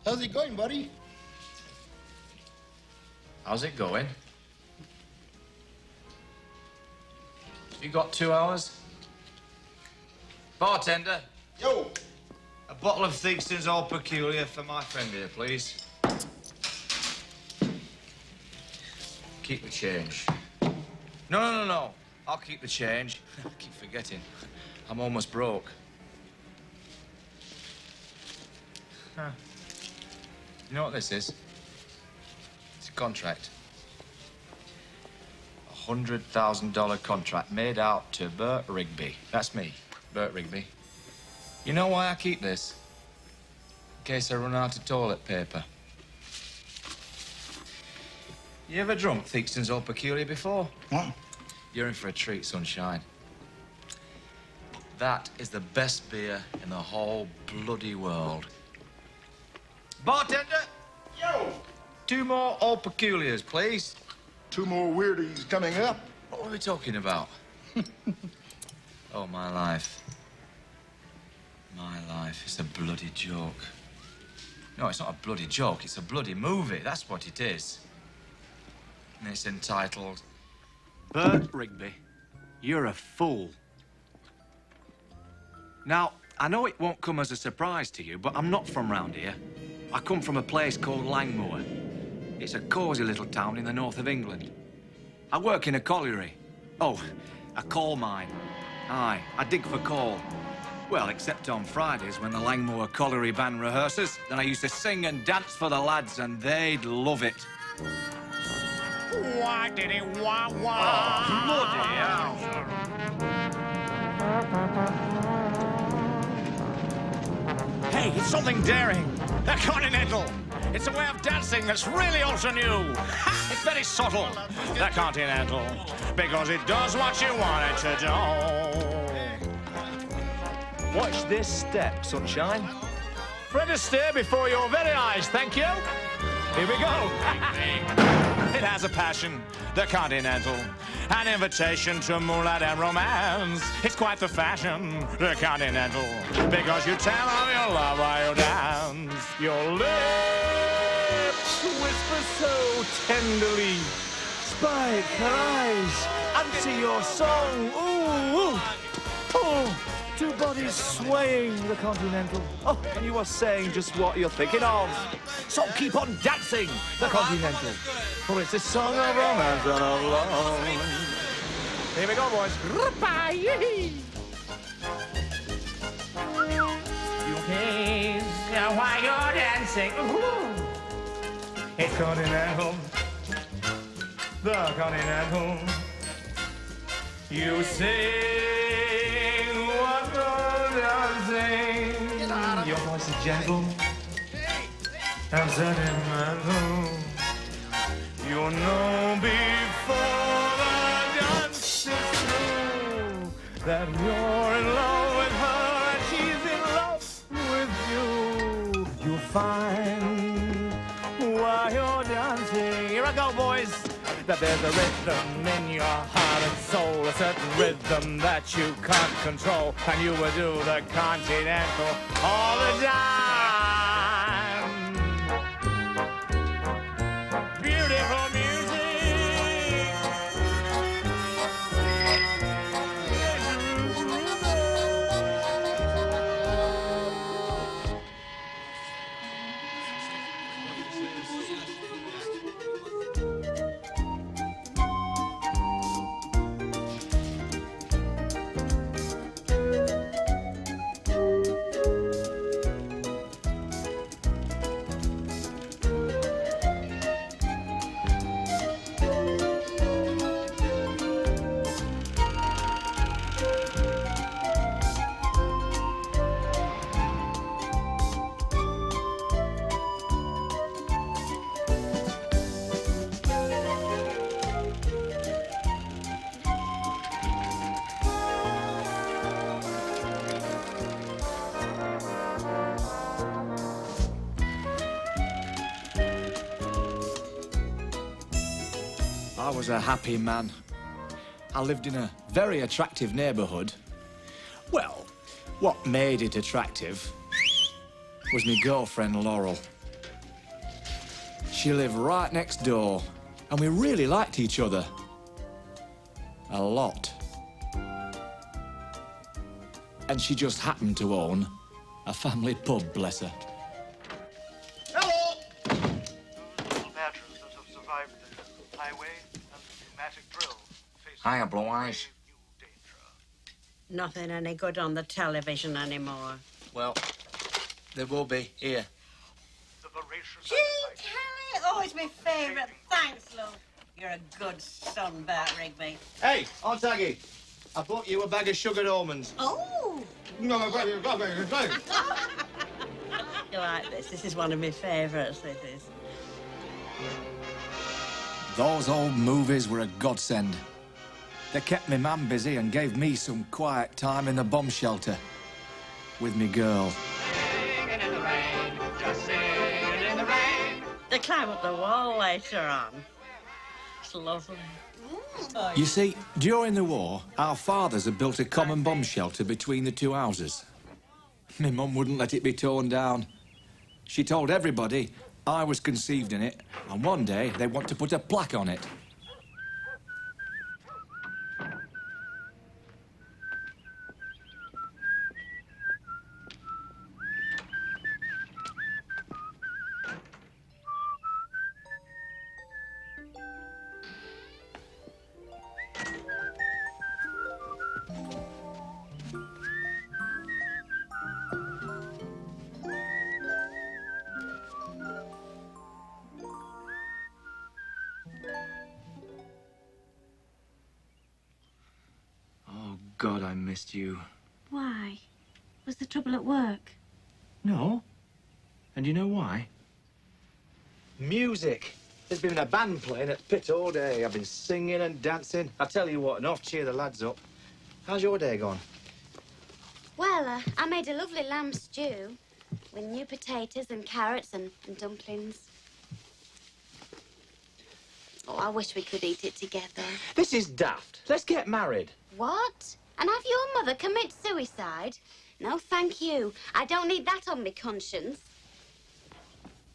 How's it going, buddy? How's it going? You got 2 hours? Bartender. Yo! A bottle of Theakston's All Peculiar for my friend here, please. Keep the change. No. I'll keep the change. I keep forgetting. I'm almost broke. Huh. You know what this is? It's a contract. $100,000 contract made out to Bert Rigby. That's me, Bert Rigby. You know why I keep this? In case I run out of toilet paper. You ever drunk Theakston's All Peculiar before? What? You're in for a treat, sunshine. That is the best beer in the whole bloody world. Bartender! Yo! 2 more All Peculiars, please. 2 more weirdies coming up. What were we talking about? Oh, my life. My life is a bloody joke. No, it's not a bloody joke. It's a bloody movie. That's what it is. And it's entitled... Bert Rigby, you're a fool. Now, I know it won't come as a surprise to you, but I'm not from round here. I come from a place called Langmoor. It's a cosy little town in the north of England. I work in a colliery. Oh, a coal mine. Aye, I dig for coal. Well, except on Fridays when the Langmoor Colliery Band rehearses, then I used to sing and dance for the lads, and they'd love it. Why did he wah wah? Oh, bloody hell. Hey, it's something daring. The Continental. It's a way of dancing that's really ultra new. It's very subtle. The Continental. Because it does what you want it to do. Watch this step, sunshine. Fred Astaire before your very eyes, thank you. Here we go. It has a passion, the Continental. An invitation to moonlight and romance. It's quite the fashion, the Continental. Because you tell of your love while you dance. Your lips whisper so tenderly. Spike her eyes, answer your song. Ooh. Oh, 2 bodies swaying the Continental. Oh, and you are saying just what you're thinking of. So keep on dancing the Continental. For it's a song of romance and of love. Here we go, boys. You kiss while you're dancing. It's Continental. The Continental. You sing what you're dancing. Your voice is gentle and sentimental. You know before the dance is through that you're in love with her and she's in love with you. You'll find while you're dancing. Here I go, boys. That there's a rhythm in your heart and soul, a certain rhythm that you can't control, and you will do the Continental all the time. Beautiful music. I was a happy man. I lived in a very attractive neighbourhood. Well, what made it attractive was my girlfriend, Laurel. She lived right next door, and we really liked each other. A lot. And she just happened to own a family pub, bless her. Hello! Veterans that have survived the highway and pneumatic drill. Hiya, Blue Eyes. Nothing any good on the television anymore. Well, there will be here. The voracious Gee, Kelly! Oh, it's my favourite. Thanks, love. You're a good son, Bert Rigby. Hey, Aunt Aggie, I bought you a bag of sugared almonds. Oh! No, You like this? This is one of my favourites, this is. Those old movies were a godsend. They kept me man busy and gave me some quiet time in the bomb shelter with me girl. They climb up the wall later on. It's lovely. You see, during the war, our fathers had built a common bomb shelter between the two houses. My mum wouldn't let it be torn down. She told everybody I was conceived in it, and one day they want to put a plaque on it. Oh, God, I missed you. Why? Was the trouble at work? No. And you know why? Music. There's been a band playing at Pit all day. I've been singing and dancing. I tell you what, enough cheer the lads up. How's your day gone? Well, I made a lovely lamb stew with new potatoes and carrots and dumplings. Oh, I wish we could eat it together. This is daft. Let's get married. What? And have your mother commit suicide? No, thank you. I don't need that on me conscience.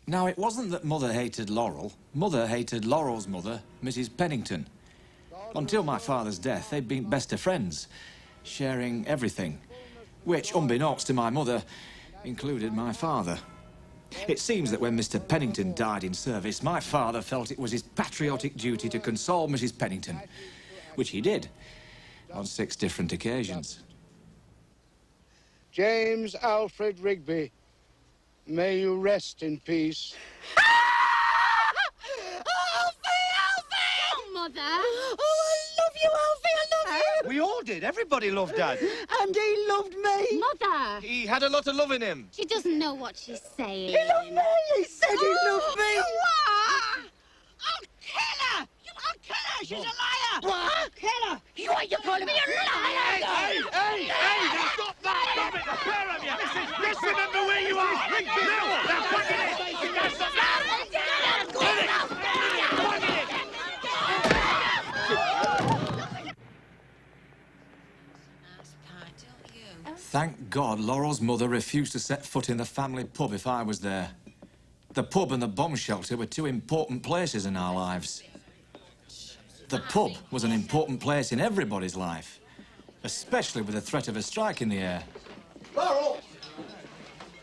Now, it wasn't that Mother hated Laurel. Mother hated Laurel's mother, Mrs. Pennington. Until my father's death, they'd been best of friends, sharing everything, which, unbeknownst to my mother, included my father. It seems that when Mr. Pennington died in service, my father felt it was his patriotic duty to console Mrs. Pennington, which he did on 6 different occasions. James Alfred Rigby, may you rest in peace. Oh, Mother! Oh, I love you, Alfie, I love you! We all did. Everybody loved Dad. And he loved me! Mother! He had a lot of love in him. She doesn't know what she's saying. He loved me! He said he loved me! You are! I'll kill her! I'll kill her! She's a liar! What? I'll kill her! What, you calling me a liar? Hey, now stop that! Stop it, the pair of you! Just remember where you are! Now, back it! Thank God Laurel's mother refused to set foot in the family pub if I was there. The pub and the bomb shelter were 2 important places in our lives. The pub was an important place in everybody's life, especially with the threat of a strike in the air. Laurel!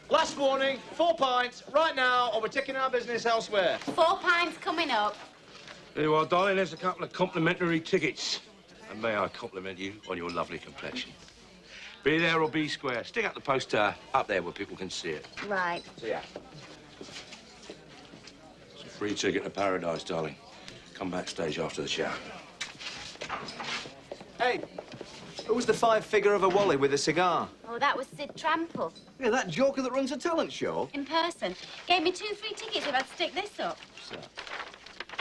Last warning, 4 pints, right now, or we're taking our business elsewhere. 4 pints coming up. There you are, darling. There's a couple of complimentary tickets. And may I compliment you on your lovely complexion. Be there or be square. Stick up the poster up there where people can see it. Right. See ya. It's a free ticket to paradise, darling. Come backstage after the show. Hey, who was the 5-figure of a Wally with a cigar? Oh, that was Sid Trample. Yeah, that joker that runs a talent show. In person. Gave me 2 free tickets if I'd stick this up.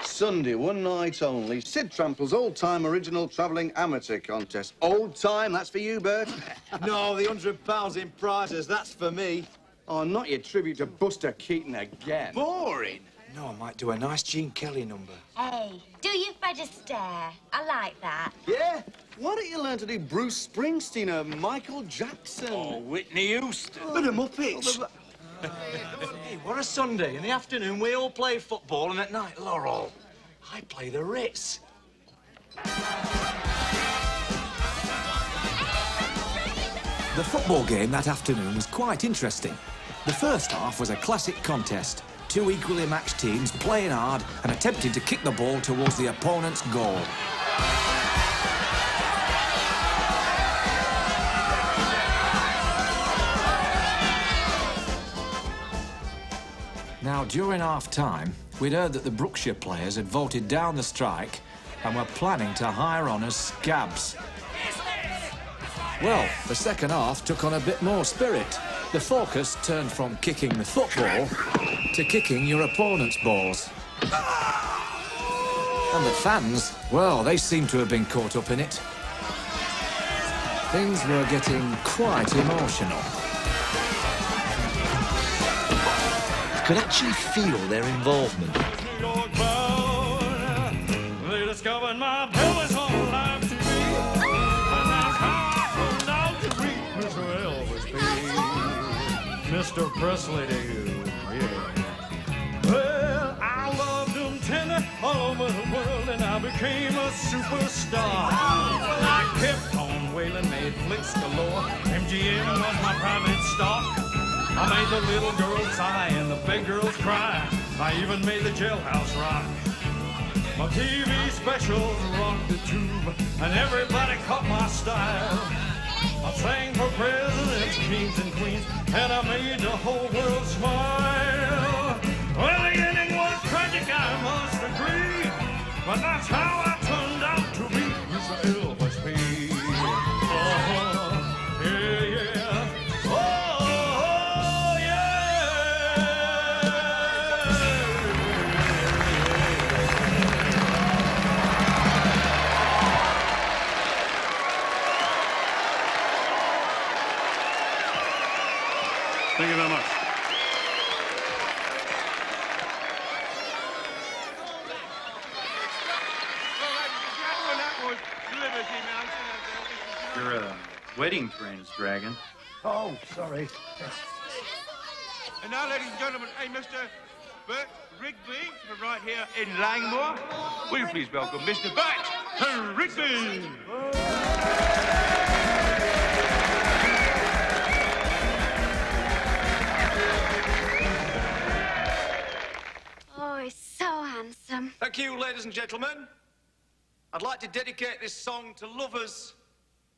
Sunday, one night only. Sid Trample's old-time original travelling amateur contest. Old time, that's for you, Bert. No, the £100 in prizes, that's for me. Oh, not your tribute to Buster Keaton again. Boring. No, I might do a nice Gene Kelly number. Hey, do you better stare? I like that. Yeah? Why don't you learn to do Bruce Springsteen or Michael Jackson? Oh, Whitney Houston. But the Muppets. Hey, what a Sunday. In the afternoon, we all play football, and at night, Laurel, I play the Ritz. The football game that afternoon was quite interesting. The first half was a classic contest. Two equally matched teams playing hard and attempting to kick the ball towards the opponent's goal. Now, during half-time, we'd heard that the Brookshire players had voted down the strike and were planning to hire on as scabs. Well, the second half took on a bit more spirit. The focus turned from kicking the football to kicking your opponent's balls. And the fans, well, they seemed to have been caught up in it. Things were getting quite emotional. Could actually feel their involvement. They discovered my pelvis on life to me, and that's how I turned out to be Mr. Elvis P. Mr. Presley to you, yeah. Well, I loved him tender all over the world, and I became a superstar. I kept on wailing, made flicks galore. MGM was my private stock. I made the little girls sigh and the big girls cry. I even made the jailhouse rock. My TV specials rocked the tube, and everybody caught my style. I sang for presidents, kings, and queens, and I made the whole world smile. Well, the ending was tragic, I must agree, but that's how I turned out to be Mr. Elvis P. Yeah, yeah. Thank you very much. Your wedding friends, Dragon. Oh, sorry. And now, ladies and gentlemen, hey, Mr. Bert Rigby, from right here in Langmore. Will you please welcome Mr. Bert Rigby? Oh, he's so handsome. Thank you, ladies and gentlemen. I'd like to dedicate this song to lovers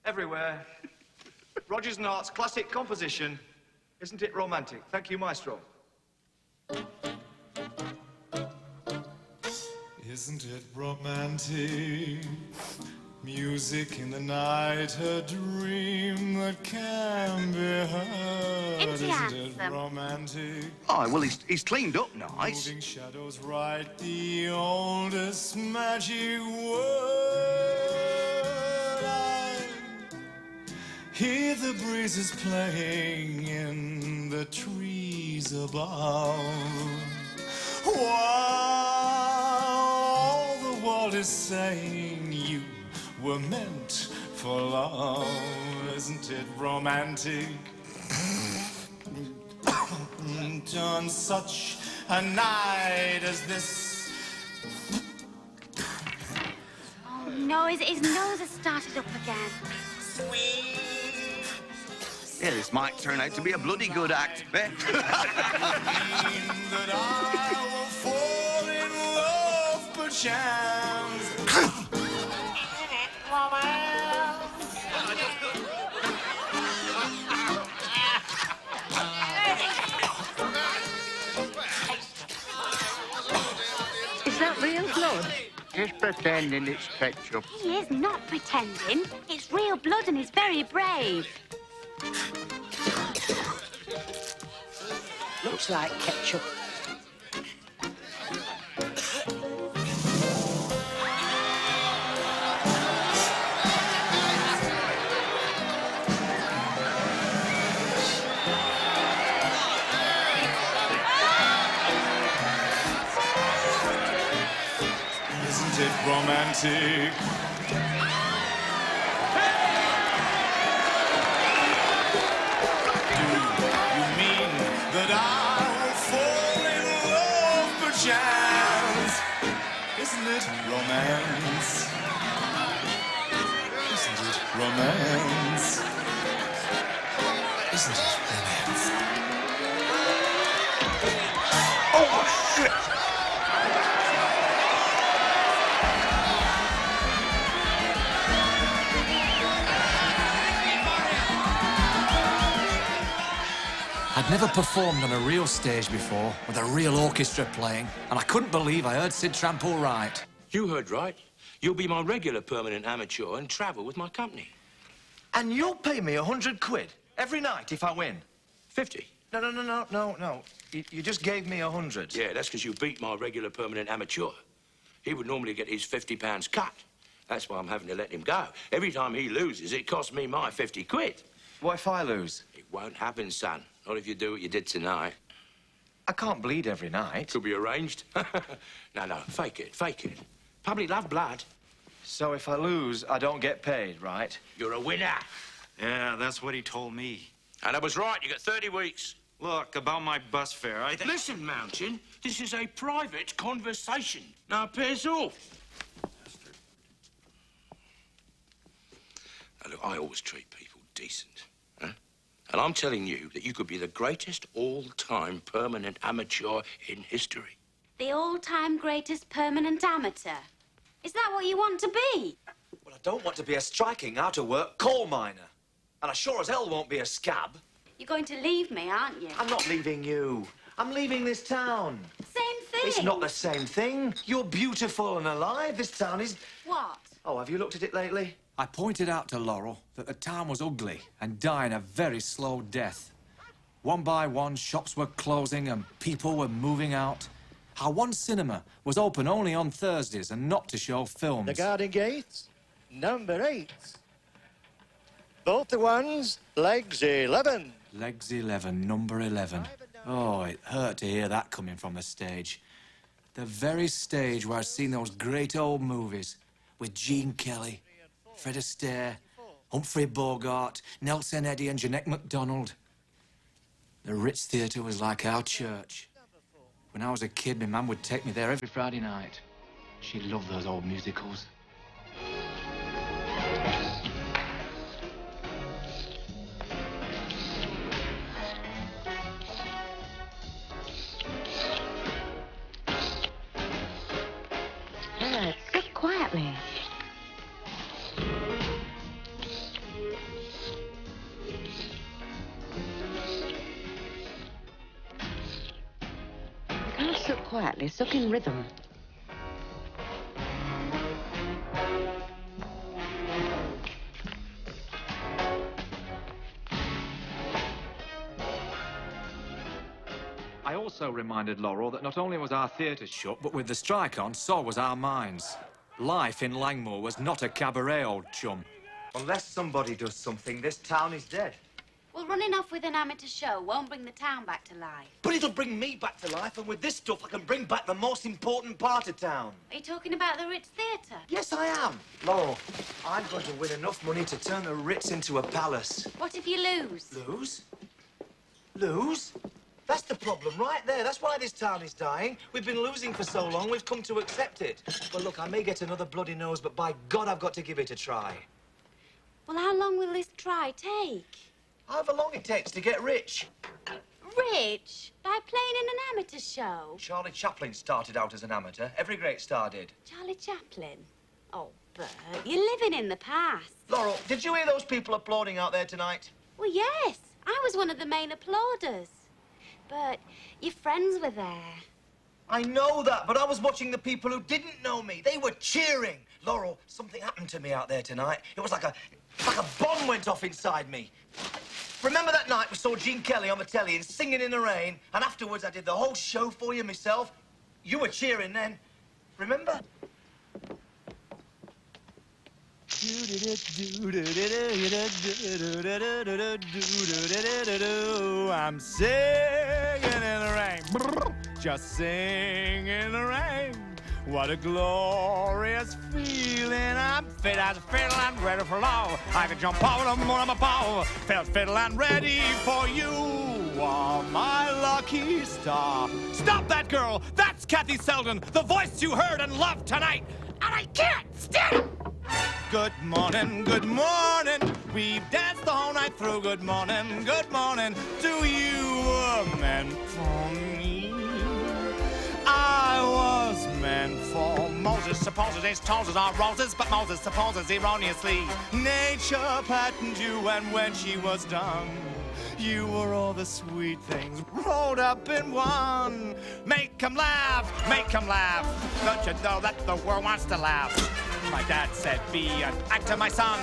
everywhere. Rogers and Hart's classic composition, Isn't It Romantic? Thank you, Maestro. Isn't it romantic? Music in the night, a dream that can be heard. Isn't it romantic? Oh, well, he's cleaned up nice. Moving shadows write the oldest magic word. I hear the breezes playing in the trees above, while the world is saying you were meant for love. Isn't it romantic? On such a night as this. Oh, no, his nose has started up again. Yeah, this might turn out to be a bloody good act, Bet. That I will fall in love perchance. Is that real blood? Just pretending it's ketchup. He is not pretending. It's real blood and he's very brave. Looks like ketchup. Isn't it romantic? Do you mean that I romance. Isn't it romance? Oh, shit! I'd never performed on a real stage before, with a real orchestra playing, and I couldn't believe I heard Sid Trample right. You heard right. You'll be my regular permanent amateur and travel with my company. And you'll pay me 100 quid every night if I win? 50. No. You just gave me 100. Yeah, that's because you beat my regular permanent amateur. He would normally get his £50 cut. That's why I'm having to let him go. Every time he loses, it costs me my 50 quid. What if I lose? It won't happen, son. Not if you do what you did tonight. I can't bleed every night. Could be arranged. No, fake it. Public love blood. So if I lose, I don't get paid, right? You're a winner. Yeah, that's what he told me. And I was right. You got 30 weeks. Look, about my bus fare, I think... Listen, Mountain, this is a private conversation. Now, piss off. Now, look, I always treat people decent, huh? And I'm telling you that you could be the greatest all-time permanent amateur in history. The all-time greatest permanent amateur. Is that what you want to be? Well, I don't want to be a striking, out-of-work coal miner. And I sure as hell won't be a scab. You're going to leave me, aren't you? I'm not leaving you. I'm leaving this town. Same thing. It's not the same thing. You're beautiful and alive. This town is... What? Oh, have you looked at it lately? I pointed out to Laurel that the town was ugly and dying a very slow death. One by one, shops were closing and people were moving out. How one cinema was open only on Thursdays and not to show films. The garden gates, number 8. Both the ones, legs 11. Legs 11, number 11. Oh, it hurt to hear that coming from the stage. The very stage where I'd seen those great old movies with Gene Kelly, Fred Astaire, Humphrey Bogart, Nelson Eddy and Jeanette MacDonald. The Ritz Theatre was like our church. When I was a kid, my mum would take me there every Friday night. She loved those old musicals. Bert, sit quietly. You can't sit quietly, suck in rhythm. I also reminded Laurel that not only was our theatre shut, but with the strike on, so was our minds. Life in Langmoor was not a cabaret, old chum. Unless somebody does something, this town is dead. Well, running off with an amateur show won't bring the town back to life. But it'll bring me back to life, and with this stuff, I can bring back the most important part of town. Are you talking about the Ritz Theatre? Yes, I am. Laurel, I'm going to win enough money to turn the Ritz into a palace. What if you lose? Lose? Lose? That's the problem right there. That's why this town is dying. We've been losing for so long, we've come to accept it. Well, look, I may get another bloody nose, but by God, I've got to give it a try. Well, how long will this try take? However long it takes to get rich. Rich? By playing in an amateur show? Charlie Chaplin started out as an amateur. Every great star did. Charlie Chaplin? Oh, Bert, you're living in the past. Laurel, did you hear those people applauding out there tonight? Well, yes. I was one of the main applauders. Bert, your friends were there. I know that, but I was watching the people who didn't know me. They were cheering. Laurel, something happened to me out there tonight. It was like a bomb went off inside me. Remember that night we saw Gene Kelly on the telly and Singing in the Rain, and afterwards I did the whole show for you myself? You were cheering then. Remember? I'm singing in the rain, just singing in the rain. What a glorious feeling. I'm fit as a fiddle and ready for love. I can jump over the moon on my power. Fiddle and ready for you. Are my lucky star. Stop that girl. That's Kathy Selden, the voice you heard and loved tonight. And I can't stand it. Good morning, good morning. We've danced the whole night through. Good morning to you were meant for me. I was meant for Moses. Supposes his toes are roses, but Moses supposes erroneously nature patterned you, and when she was done, you were all the sweet things rolled up in one. Make 'em laugh, make 'em laugh. Don't you know that the world wants to laugh? My dad said, be an actor, my son,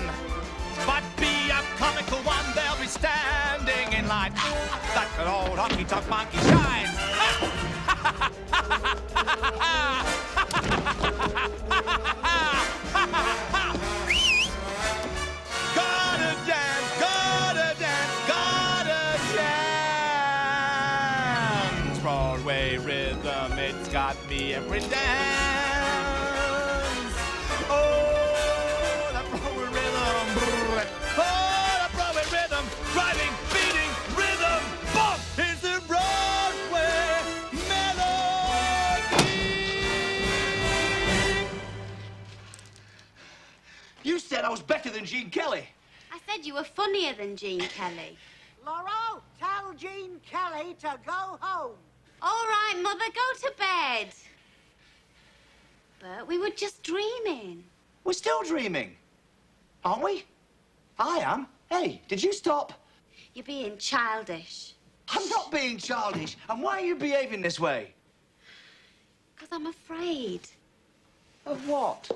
but be a comical one. They'll be standing in line. That good old honky-tonk monkey shines. Gotta dance, gotta dance, gotta dance. Broadway rhythm, it's got me every dance. Oh, that Broadway rhythm. Oh, that Broadway rhythm. Driving, beating rhythm. Bump is the Broadway melody. You said I was better than Gene Kelly. I said you were funnier than Gene Kelly. Laurel, tell Gene Kelly to go home. All right, Mother, go to bed. Bert, we were just dreaming. We're still dreaming, aren't we? I am. Hey, did you stop? You're being childish. I'm not being childish. And why are you behaving this way? Because I'm afraid. Of what?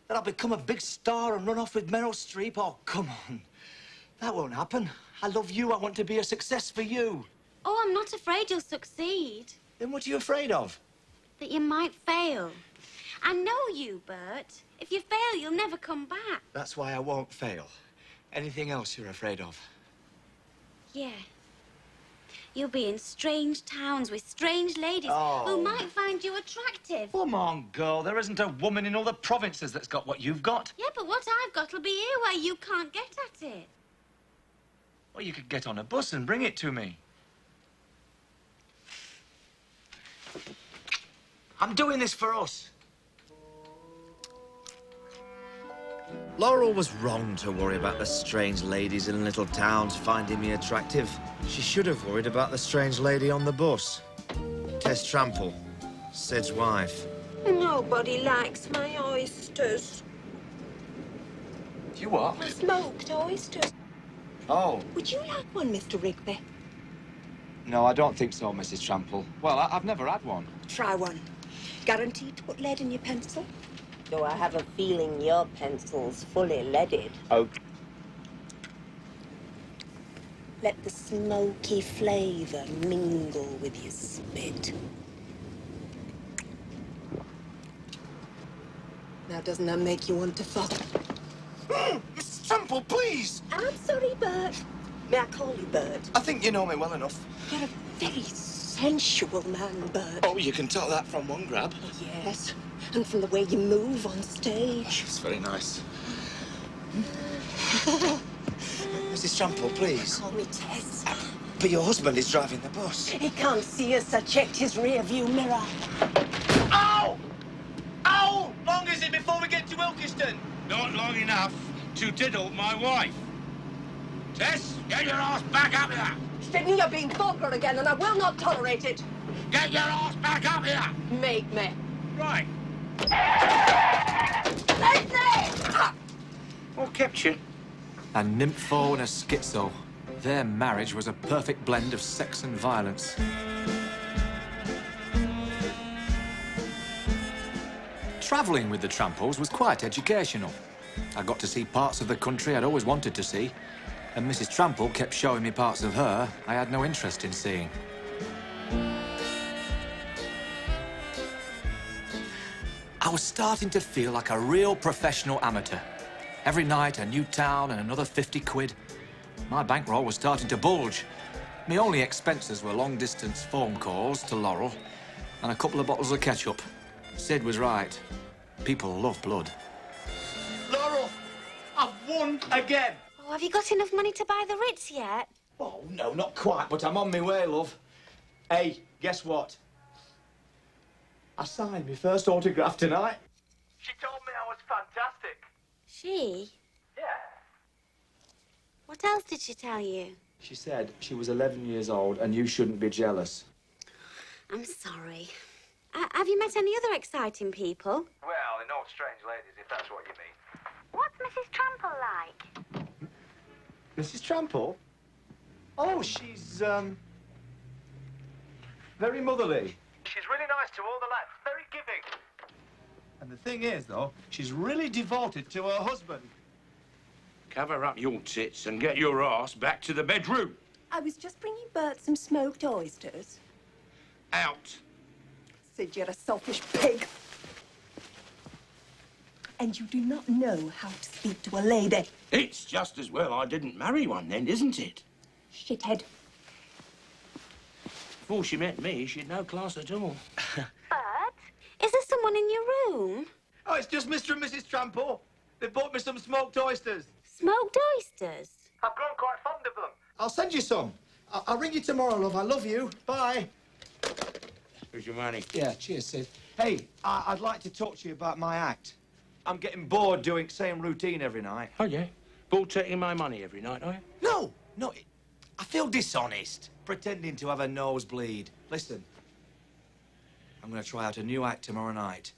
That I'll become a big star and run off with Meryl Streep? Oh, come on. That won't happen. I love you. I want to be a success for you. Oh, I'm not afraid you'll succeed. Then what are you afraid of? That you might fail. I know you, Bert. If you fail, you'll never come back. That's why I won't fail. Anything else you're afraid of? Yeah. You'll be in strange towns with strange ladies who might find you attractive. Come on, girl. There isn't a woman in all the provinces that's got what you've got. Yeah, but what I've got will be here where you can't get at it. Well, you could get on a bus and bring it to me. I'm doing this for us. Laurel was wrong to worry about the strange ladies in little towns finding me attractive. She should have worried about the strange lady on the bus. Tess Trample, Sid's wife. Nobody likes my oysters. You what? My smoked oysters. Oh. Would you like one, Mr. Rigby? No, I don't think so, Mrs. Trample. Well, I've never had one. Try one. Guaranteed to put lead in your pencil. Though I have a feeling your pencil's fully leaded. Oh. Let the smoky flavour mingle with your spit. Now, doesn't that make you want to fuck? Mrs. Trample, please! I'm sorry, Bert. May I call you Bert? I think you know me well enough. You're a very sensual man, Bert. Oh, you can tell that from one grab. Yes, and from the way you move on stage. It's very nice. Mrs. Trample, please. Call me Tess. But your husband is driving the bus. He can't see us. I checked his rear view mirror. Ow! Ow! Long is it before we get to Ilkeston? Not long enough to diddle my wife. Tess, get your ass back up here. Sydney, you're being vulgar again, and I will not tolerate it. Get your ass back up here. Make me. Right. What kept you? A nympho and a schizo. Their marriage was a perfect blend of sex and violence. Travelling with the Tramples was quite educational. I got to see parts of the country I'd always wanted to see, and Mrs. Trample kept showing me parts of her I had no interest in seeing. I was starting to feel like a real professional amateur. Every night, a new town and another 50 quid. My bankroll was starting to bulge. My only expenses were long-distance phone calls to Laurel and a couple of bottles of ketchup. Sid was right. People love blood. Laurel, I've won again. Oh, have you got enough money to buy the Ritz yet? Oh, no, not quite, but I'm on my way, love. Hey, guess what? I signed my first autograph tonight. She told me I was fantastic. She? Yeah. What else did she tell you? She said she was 11 years old and you shouldn't be jealous. I'm sorry. Have you met any other exciting people? Well, they're not strange ladies, if that's what you mean. What's Mrs. Trample like? Mrs. Trample? Oh, she's, very motherly. She's really nice to all the lads, very giving. And the thing is, though, she's really devoted to her husband. Cover up your tits and get your ass back to the bedroom. I was just bringing Bert some smoked oysters. Out. Sid, you're a selfish pig. And you do not know how to speak to a lady. It's just as well I didn't marry one then, isn't it? Shithead. Before she met me, she'd no class at all. Bert, is there someone in your room? Oh, it's just Mr. and Mrs. Trample. They bought me some smoked oysters. Smoked oysters? I've grown quite fond of them. I'll send you some. I'll ring you tomorrow, love. I love you. Bye. Here's your money. Yeah, cheers, Sid. Hey, I'd like to talk to you about my act. I'm getting bored doing same routine every night. Oh, yeah? Bored taking my money every night, are you? No, I feel dishonest, pretending to have a nosebleed. Listen, I'm going to try out a new act tomorrow night.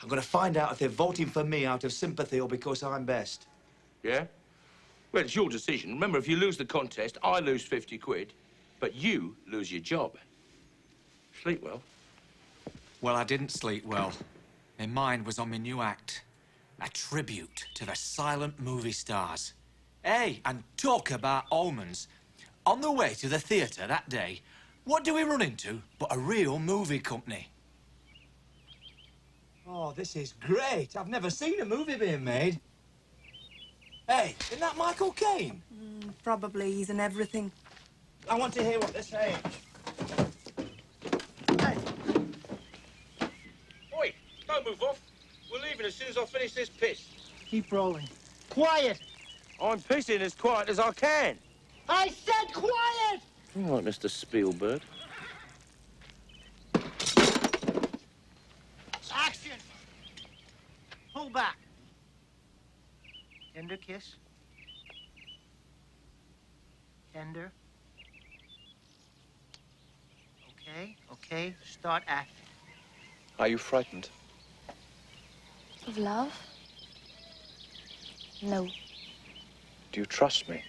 I'm going to find out if they're voting for me out of sympathy or because I'm best. Yeah? Well, it's your decision. Remember, if you lose the contest, I lose 50 quid, but you lose your job. Sleep well. Well, I didn't sleep well. My mind was on my new act. A tribute to the silent movie stars. Hey, and talk about omens. On the way to the theatre that day, what do we run into but a real movie company? Oh, this is great. I've never seen a movie being made. Hey, isn't that Michael Caine? Probably. He's in everything. I want to hear what they're saying. Hey. Oi, don't move off. We're leaving as soon as I finish this piss. Keep rolling. Quiet! I'm pissing as quiet as I can. I said quiet! All right, Mr. Spielberg. Action! Pull back. Tender kiss. Tender. Okay. Start acting. Are you frightened? Of love? No. Do you trust me?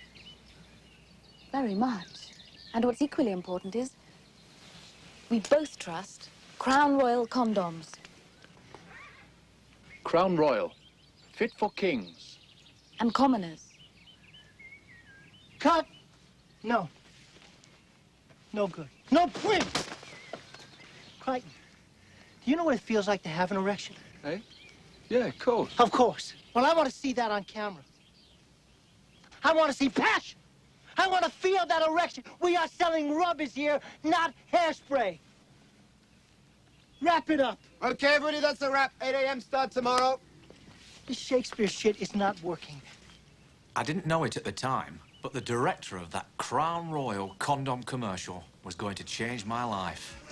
Very much. And what's equally important is we both trust Crown Royal condoms. Crown Royal, fit for kings. And commoners. Cut! No. No good. No point! Crichton, do you know what it feels like to have an erection? Eh? Yeah, of course. Of course. Well, I want to see that on camera. I want to see passion. I want to feel that erection. We are selling rubbers here, not hairspray. Wrap it up. Okay, everybody, that's a wrap. 8 a.m. start tomorrow. This Shakespeare shit is not working. I didn't know it at the time, but the director of that Crown Royal condom commercial was going to change my life.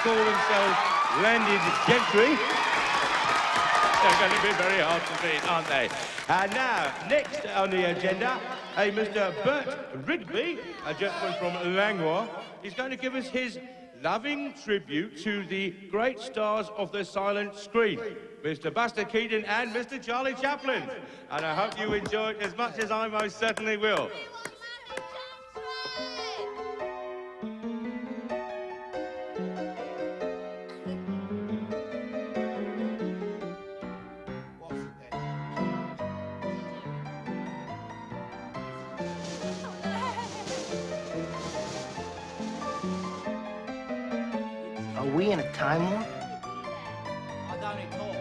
Call themselves landed gentry. They're going to be very hard to beat, aren't they? And now, next on the agenda, a Mr. Bert Rigby, a gentleman from Langmoor, is going to give us his loving tribute to the great stars of the silent screen, Mr. Buster Keaton and Mr. Charlie Chaplin. And I hope you enjoy it as much as I most certainly will. we in a time warp? I don't recall.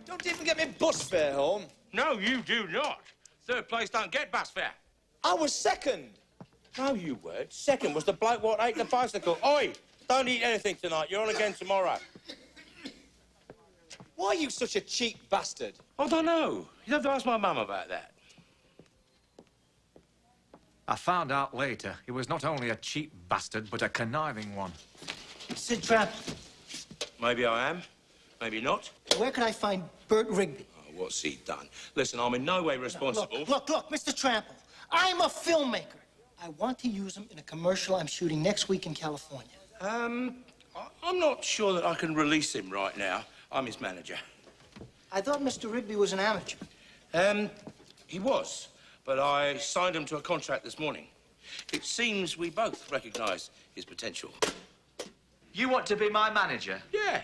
Don't even get me bus fare home. No, you do not. Third place don't get bus fare. I was second. No, you weren't. Second was the bloke what ate the bicycle. Oi, don't eat anything tonight. You're on again tomorrow. Why are you such a cheap bastard? I don't know. You'd have to ask my mum about that. I found out later he was not only a cheap bastard, but a conniving one. Sid Trap, Maybe I am, maybe not. where could I find Bert Rigby? Oh, what's he done? Listen, I'm in no way responsible. Look, Mr. Trample. I'm a filmmaker. I want to use him in a commercial I'm shooting next week in California. I'm not sure that I can release him right now. I'm his manager. I thought Mr. Rigby was an amateur. He was, but I signed him to a contract this morning. It seems we both recognise his potential. You want to be my manager? Yeah.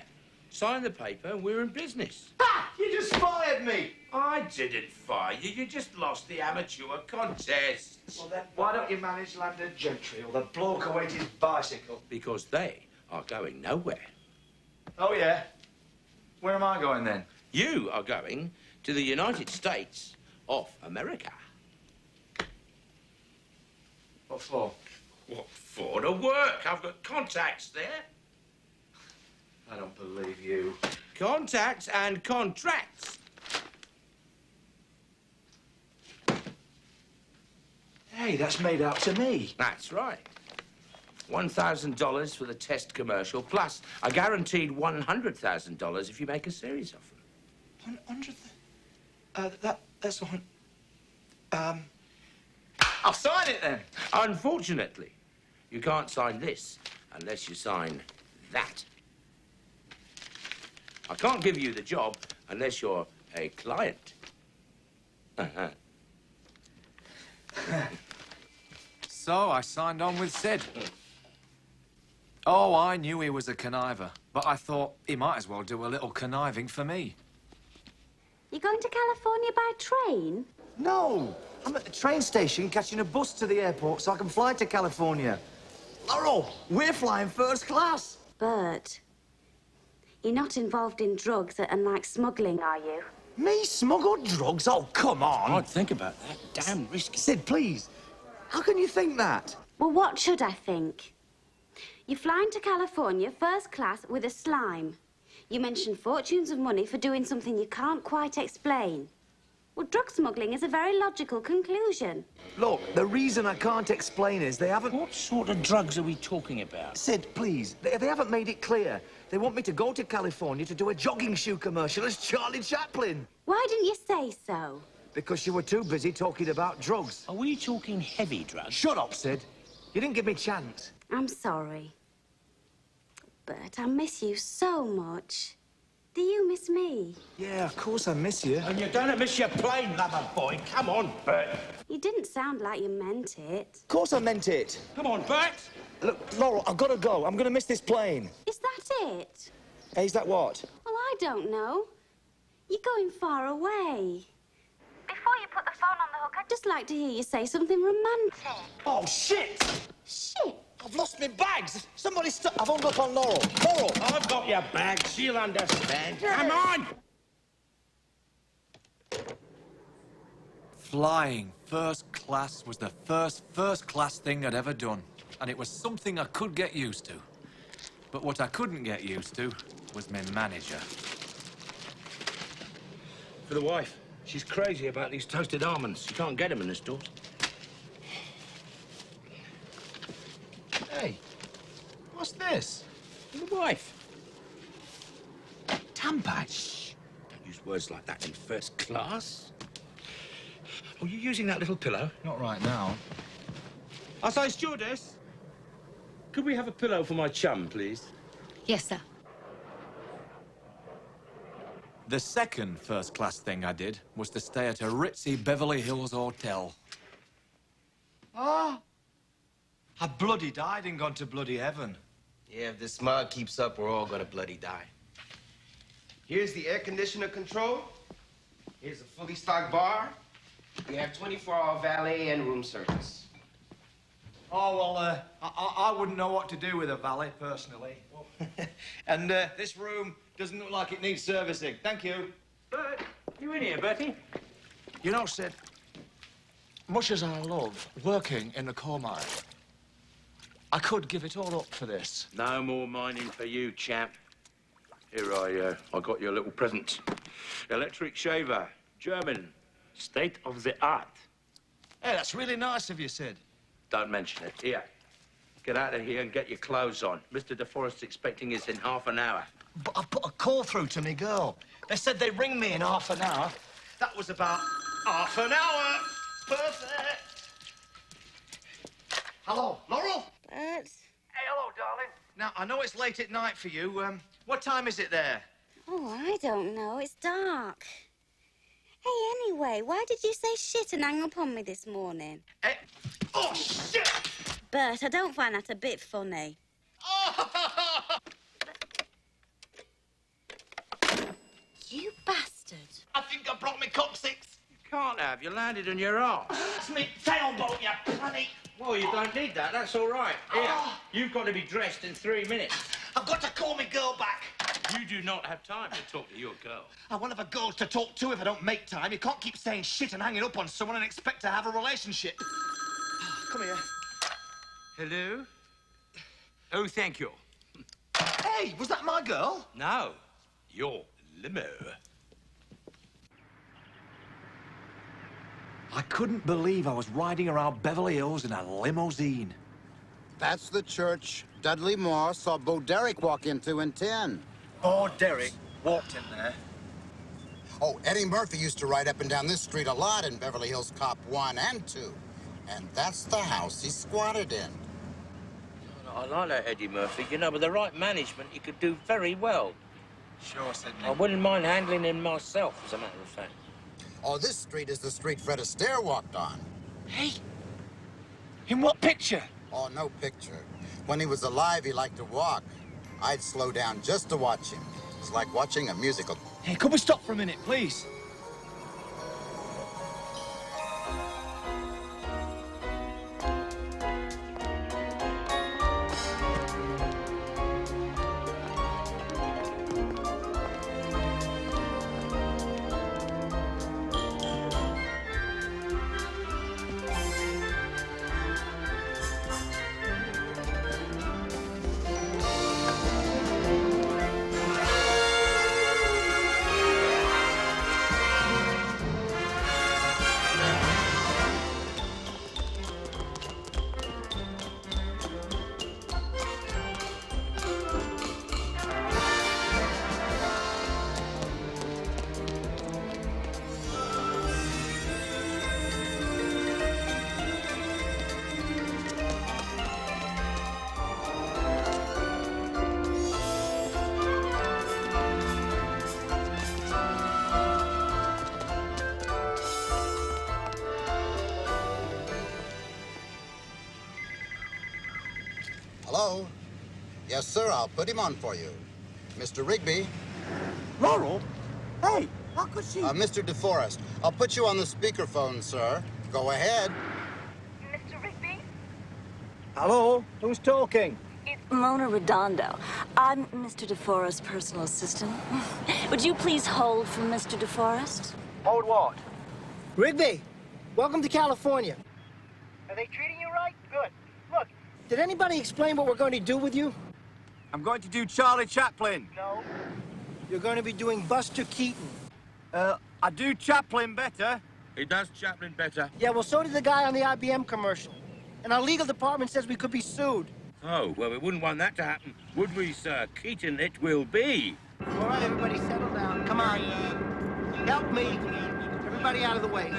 Sign the paper and we're in business. Ha! You just fired me! I didn't fire you. You just lost the amateur contest. Well, then, why don't you manage landed gentry or the bloke who ate his bicycle? Because they are going nowhere. Oh, yeah? Where am I going, then? You are going to the United States of America. What for? What for? To work. I've got contacts there. I don't believe you. Contacts and contracts. Hey, that's made out to me. That's right. $1,000 for the test commercial, plus a guaranteed $100,000 if you make a series of them. 100? That's one. I'll sign it then. Unfortunately, you can't sign this unless you sign that. I can't give you the job unless you're a client. So I signed on with Sid. Oh, I knew he was a conniver, but I thought he might as well do a little conniving for me. You're going to California by train? No, I'm at the train station catching a bus to the airport so I can fly to California. Laurel, we're flying first class. Bert, you're not involved in drugs and like smuggling, are you? Me smuggle drugs? Oh, come on. I'd think about that. Damn risky. Sid, please. How can you think that? Well, what should I think? You're flying to California first class with a slime. You mentioned fortunes of money for doing something you can't quite explain. Well, drug smuggling is a very logical conclusion. Look, the reason I can't explain is they haven't... What sort of drugs are we talking about? Sid, please, they haven't made it clear. They want me to go to California to do a jogging shoe commercial as Charlie Chaplin. Why didn't you say so? Because you were too busy talking about drugs. Are we talking heavy drugs? Shut up, Sid. You didn't give me a chance. I'm sorry. Bert, I miss you so much. Do you miss me? Yeah, of course I miss you. And you're gonna miss your plane, lover boy. Come on, Bert. You didn't sound like you meant it. Of course I meant it. Come on, Bert. Look, Laurel, I've got to go. I'm going to miss this plane. Is that it? Hey, is that what? Well, I don't know. You're going far away. Before you put the phone on the hook, I'd just like to hear you say something romantic. Oh, shit! Shit! I've lost my bags. Somebody I've hung up on Laurel. Laurel! I've got your bag. She'll understand. Come on! Flying first class was the first class thing I'd ever done. And it was something I could get used to. But what I couldn't get used to was my manager. For the wife. She's crazy about these toasted almonds. You can't get them in the stores. Hey, what's this? For the wife. Tampon. Shh. Don't use words like that in first class. Oh, you using that little pillow? Not right now. I say, stewardess, could we have a pillow for my chum, please? Yes, sir. The second first-class thing I did was to stay at a ritzy Beverly Hills hotel. Ah! I bloody died and gone to bloody heaven. Yeah, if this smog keeps up, we're all gonna bloody die. Here's the air conditioner control. Here's a fully stocked bar. We have 24-hour valet and room service. Oh, well, I wouldn't know what to do with a valet, personally. And this room doesn't look like it needs servicing. Thank you. Bert, you in here, Bertie? You know, Sid, much as I love working in the coal mine, I could give it all up for this. No more mining for you, champ. Here, I got you a little present. Electric shaver, German, state of the art. Hey, that's really nice of you, Sid. Don't mention it. Here, get out of here and get your clothes on. Mr. DeForest's expecting us in half an hour. But I put a call through to me girl. They said they'd ring me in half an hour. That was about half an hour. Perfect. Hello, Laurel? Bert? Hey, hello, darling. Now, I know it's late at night for you. What time is it there? Oh, I don't know. It's dark. Hey, anyway, why did you say shit and hang up on me this morning? Oh, shit! Bert, I don't find that a bit funny. You bastard. I think I brought me coccyx. You can't have. You landed on your arse. It's me tailbone, you planny. Well, you don't need that. That's all right. Here, you've got to be dressed in 3 minutes. I've got to call me girl back. You do not have time to talk to your girl. I won't have a girl to talk to if I don't make time. You can't keep saying shit and hanging up on someone and expect to have a relationship. Come here. Hello? Oh, thank you. Hey, was that my girl? No, your limo. I couldn't believe I was riding around Beverly Hills in a limousine. That's the church Dudley Moore saw Bo Derek walk into in 10. Oh, Derek walked in there. Oh, Eddie Murphy used to ride up and down this street a lot in Beverly Hills Cop 1 and 2. And that's the house he squatted in. I like that Eddie Murphy. You know, with the right management, he could do very well. Sure, Sidney. I wouldn't mind handling him myself, as a matter of fact. Oh, this street is the street Fred Astaire walked on. Hey, in what picture? Oh, no picture. When he was alive, he liked to walk. I'd slow down just to watch him. It's like watching a musical. Hey, could we stop for a minute, please? Hello? Yes, sir, I'll put him on for you. Mr. Rigby? Laurel? Hey, how could she? Mr. DeForest, I'll put you on the speakerphone, sir. Go ahead. Mr. Rigby? Hello? Who's talking? It's Mona Redondo. I'm Mr. DeForest's personal assistant. Would you please hold for Mr. DeForest? Hold what? Rigby, welcome to California. Are they treating you right? Good. Look, did anybody explain what we're going to do with you? I'm going to do Charlie Chaplin. No. You're going to be doing Buster Keaton. I do Chaplin better. He does Chaplin better. Yeah, well, so did the guy on the IBM commercial. And our legal department says we could be sued. Oh, well, we wouldn't want that to happen, would we, sir? Keaton it will be. All right, everybody settle down. Come on. Help me. everybody out of the way.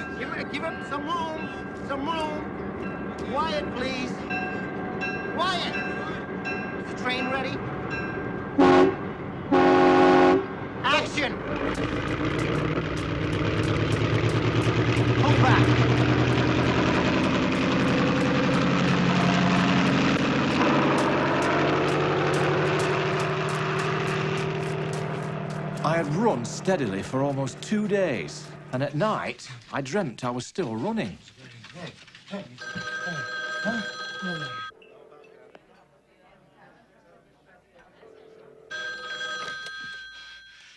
Give him some room. Some room. Quiet, please. Quiet. Is the train ready? Action. Pull back. I had run steadily for almost 2 days, and at night, I dreamt I was still running.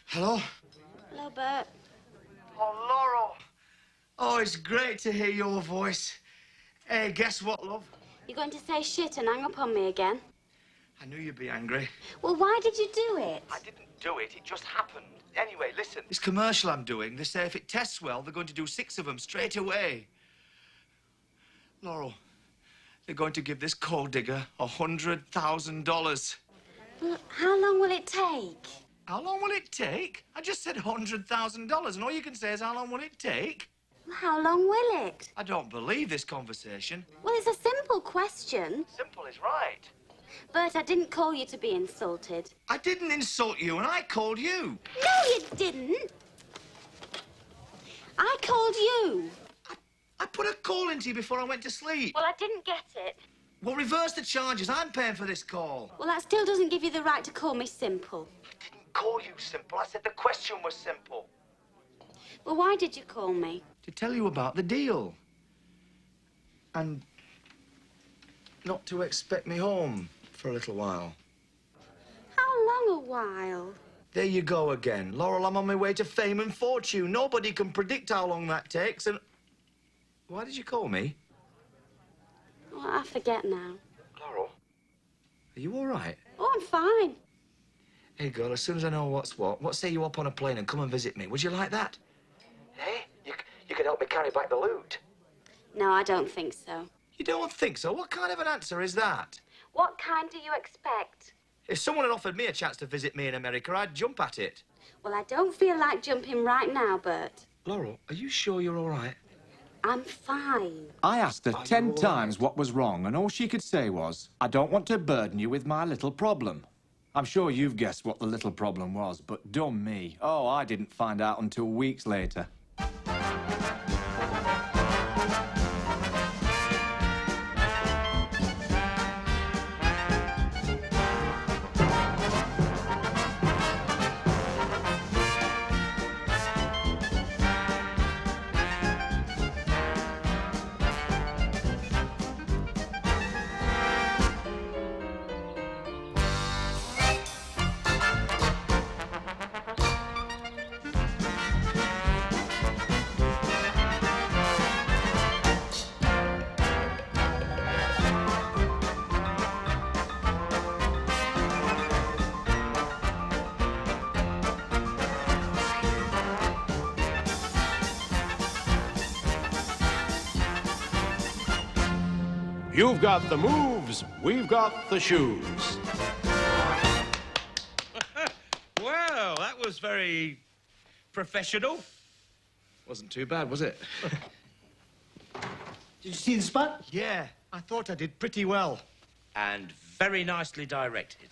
Hello? Hello, Bert. Oh, Laurel. Oh, it's great to hear your voice. Hey, guess what, love? You're going to say shit and hang up on me again? I knew you'd be angry. Well, why did you do it? I didn't do it. It just happened. Anyway, listen. This commercial I'm doing, they say if it tests well, they're going to do 6 of them straight away. Laurel, they're going to give this coal digger $100,000. Well, how long will it take? How long will it take? I just said $100,000, and all you can say is how long will it take? Well, how long will it? I don't believe this conversation. Well, it's a simple question. Simple is right. Bert, I didn't call you to be insulted. I didn't insult you, and I called you. No, you didn't. I called you. I put a call into you before I went to sleep. Well, I didn't get it. Well, reverse the charges. I'm paying for this call. Well, that still doesn't give you the right to call me simple. I didn't call you simple. I said the question was simple. Well, why did you call me? To tell you about the deal. And not to expect me home for a little while. How long a while? There you go again. Laurel, I'm on my way to fame and fortune. Nobody can predict how long that takes, and... Why did you call me? Well, I forget now. Laurel, are you all right? Oh, I'm fine. Hey, girl, as soon as I know what's what say you up on a plane and come and visit me? Would you like that? Hey, you could help me carry back the loot. No, I don't think so. You don't think so? What kind of an answer is that? What kind do you expect? If someone had offered me a chance to visit me in America, I'd jump at it. Well, I don't feel like jumping right now, Bert. Laurel, are you sure you're all right? I'm fine. I asked her 10 times what was wrong, and all she could say was, I don't want to burden you with my little problem. I'm sure you've guessed what the little problem was, but dumb me. Oh, I didn't find out until weeks later. You've got the moves, we've got the shoes. Well, that was very professional. Wasn't too bad, was it? Did you see the spot? Yeah, I thought I did pretty well. And very nicely directed.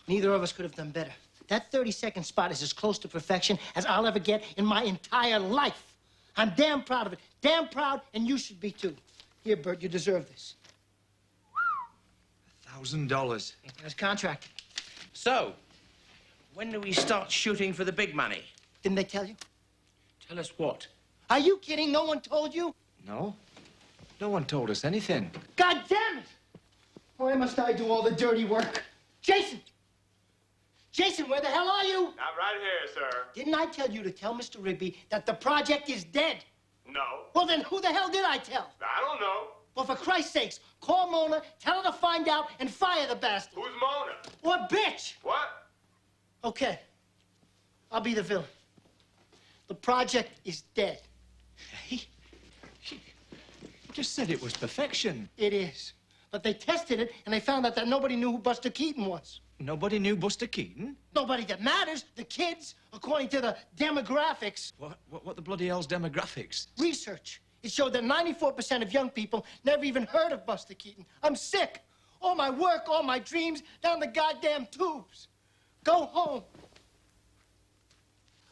Neither of us could have done better. That 30-second spot is as close to perfection as I'll ever get in my entire life. I'm damn proud of it. Damn proud, and you should be too. Here, Bert, you deserve this. $1,000. As contracted. So, when do we start shooting for the big money? Didn't they tell you? Tell us what? Are you kidding? No one told you? No. No one told us anything. God damn it! Why must I do all the dirty work? Jason! Jason, where the hell are you? I'm right here, sir. Didn't I tell you to tell Mr. Rigby that the project is dead? No. Well, then who the hell did I tell? I don't know. Well, for Christ's sakes, call Mona, tell her to find out, and fire the bastard. Who's Mona? Or bitch! What? Okay. I'll be the villain. The project is dead. Hey, you just said it was perfection. It is. But they tested it, and they found out that nobody knew who Buster Keaton was. Nobody knew Buster Keaton? Nobody that matters. The kids, according to the demographics. What the bloody hell's demographics? Research. It showed that 94% of young people never even heard of Buster Keaton. I'm sick. All my work, all my dreams, down the goddamn tubes. Go home.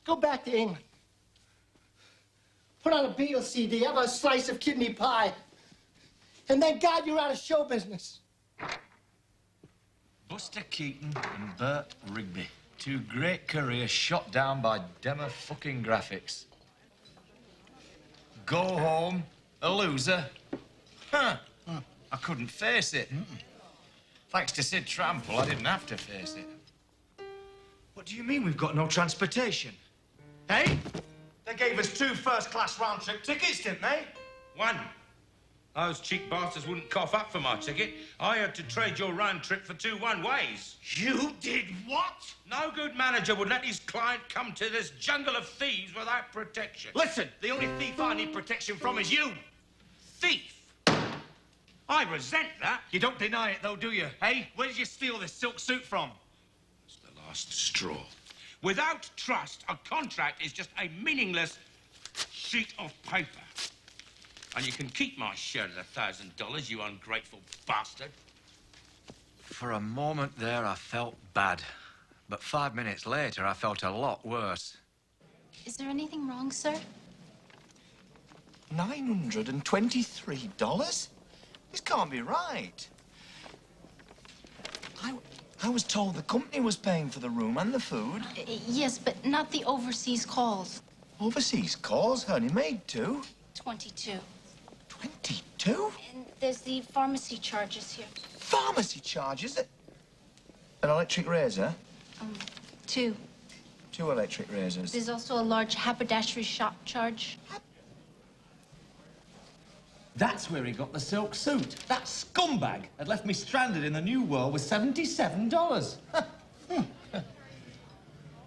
Go back to England. Put on a Beatles CD, have a slice of kidney pie. And thank God you're out of show business. Buster Keaton and Bert Rigby. Two great careers shot down by demo-fucking-graphics. Go home, a loser. Huh. I couldn't face it. Thanks to Sid Trample, I didn't have to face it. What do you mean we've got no transportation? Hey? They gave us 2 first-class round-trip tickets, didn't they? 1. Those cheap bastards wouldn't cough up for my ticket. I had to trade your round trip for 2 one-ways. You did what? No good manager would let his client come to this jungle of thieves without protection. Listen, the only thief I need protection from is you. Thief? I resent that. You don't deny it, though, do you? Hey, where did you steal this silk suit from? It's the last straw. Without trust, a contract is just a meaningless sheet of paper. And you can keep my share of the $1,000, you ungrateful bastard. For a moment there, I felt bad. But 5 minutes later, I felt a lot worse. Is there anything wrong, sir? $923? This can't be right. I was told the company was paying for the room and the food. Yes, but not the overseas calls. Overseas calls? Only made 2. 22. 22? And there's the pharmacy charges here. Pharmacy charges? An electric razor? 2. 2 electric razors. There's also a large haberdashery shop charge. That's where he got the silk suit. That scumbag had left me stranded in the New World with $77.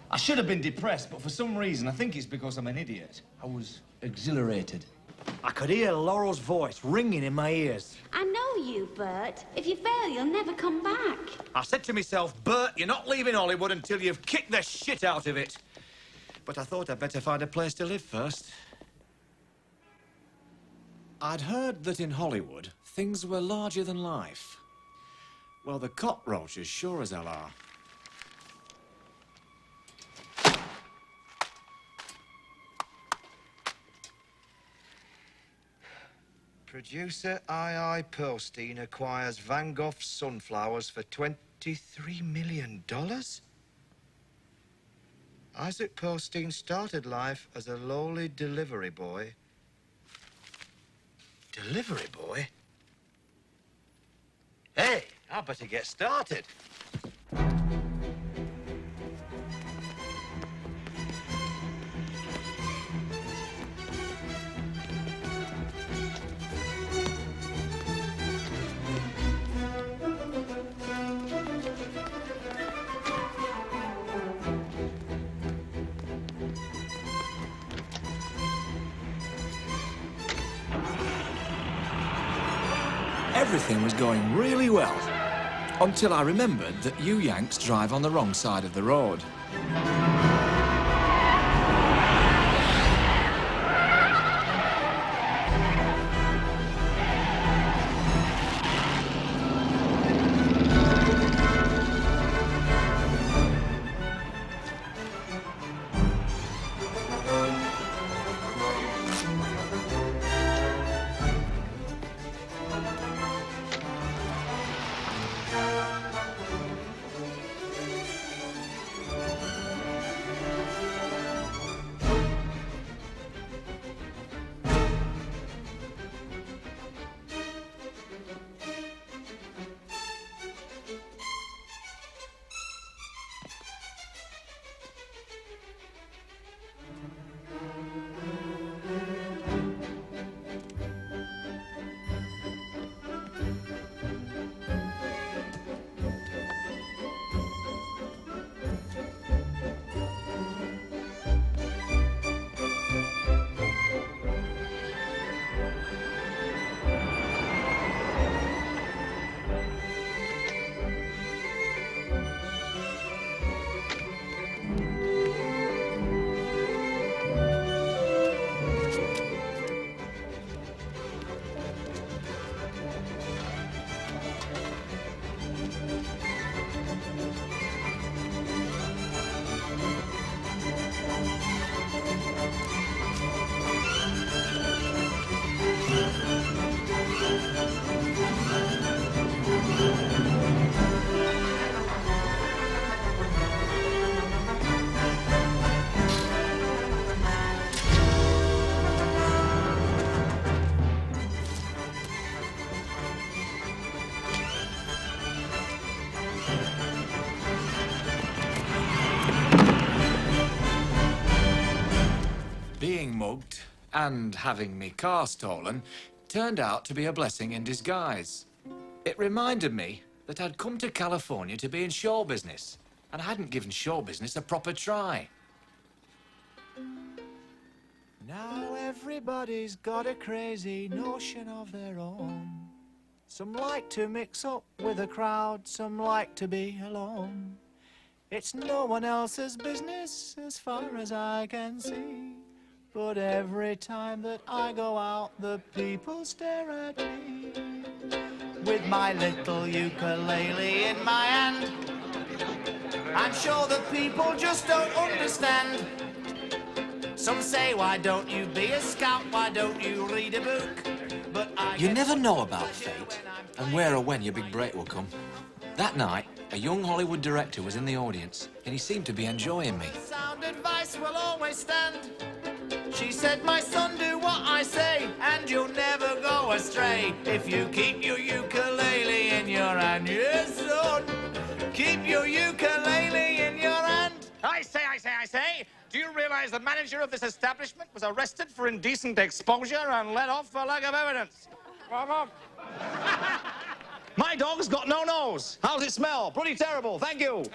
I should have been depressed, but for some reason, I think it's because I'm an idiot. I was exhilarated. I could hear Laurel's voice ringing in my ears. I know you, Bert. If you fail, you'll never come back. I said to myself, Bert, you're not leaving Hollywood until you've kicked the shit out of it. But I thought I'd better find a place to live first. I'd heard that in Hollywood, things were larger than life. Well, the cockroaches sure as hell are. Producer I.I. Pearlstein acquires Van Gogh's Sunflowers for $23 million? Isaac Pearlstein started life as a lowly delivery boy. Delivery boy? Hey, I better get started. Everything was going really well, until I remembered that you Yanks drive on the wrong side of the road. mugged and having me car stolen turned out to be a blessing in disguise. It reminded me that I'd come to California to be in show business, and I hadn't given show business a proper try. Now everybody's got a crazy notion of their own. Some like to mix up with a crowd, some like to be alone. It's no one else's business as far as I can see. But every time that I go out, the people stare at me. With my little ukulele in my hand, I'm sure the people just don't understand. Some say, why don't you be a scout? Why don't you read a book? But You never know about fate and where or when your big break will come. That night, a young Hollywood director was in the audience, and he seemed to be enjoying me. sound advice will always stand. She said, my son, do what I say, and you'll never go astray if you keep your ukulele in your hand. Yes, son, keep your ukulele in your hand. I say. Do you realize the manager of this establishment was arrested for indecent exposure and let off for lack of evidence? My dog's got no nose. How's it smell? Pretty terrible, thank you.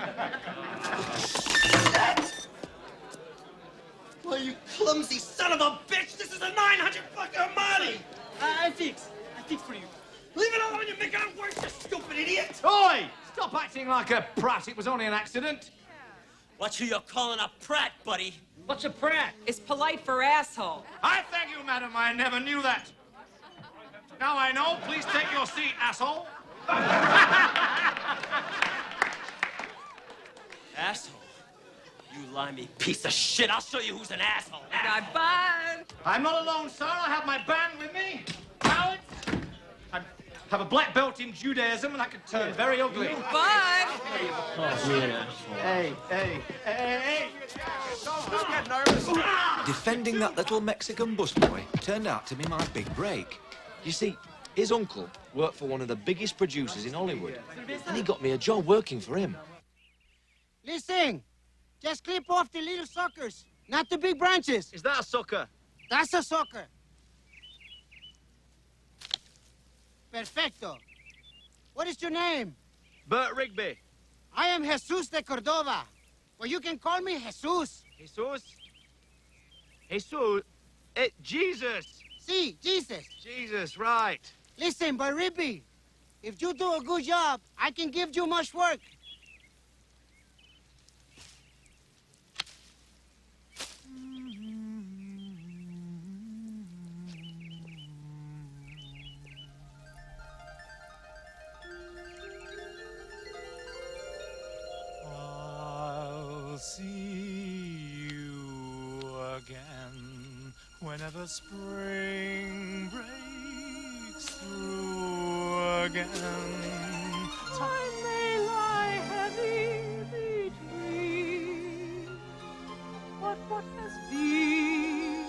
Well, you clumsy son of a bitch! This is a 900-buck Armani! I fix for you. Leave it alone, you make it worse, you stupid idiot! Oi! Stop acting like a prat. It was only an accident. Watch who you're calling a prat, buddy. What's a prat? It's polite for asshole. I thank you, madam. I never knew that. Now I know. Please take your seat, asshole. Asshole? You limey piece of shit. I'll show you who's an asshole. Bye. I'm not alone, sir. I have my band with me. Cowards. I have a black belt in Judaism, and I could turn very ugly. Bye. Hey. Don't get nervous. Defending that little Mexican busboy turned out to be my big break. You see, his uncle worked for one of the biggest producers in Hollywood, and he got me a job working for him. Listen, just clip off the little suckers, not the big branches. Is that a sucker? That's a sucker. Perfecto. What is your name? Bert Rigby. I am Jesus de Cordova. Well, you can call me Jesus. Jesus? Jesus. See, Jesus. Jesus, right. Listen, but Rigby, if you do a good job, I can give you much work. I'll see you again whenever spring breaks through again. Time may lie heavy between, but what has been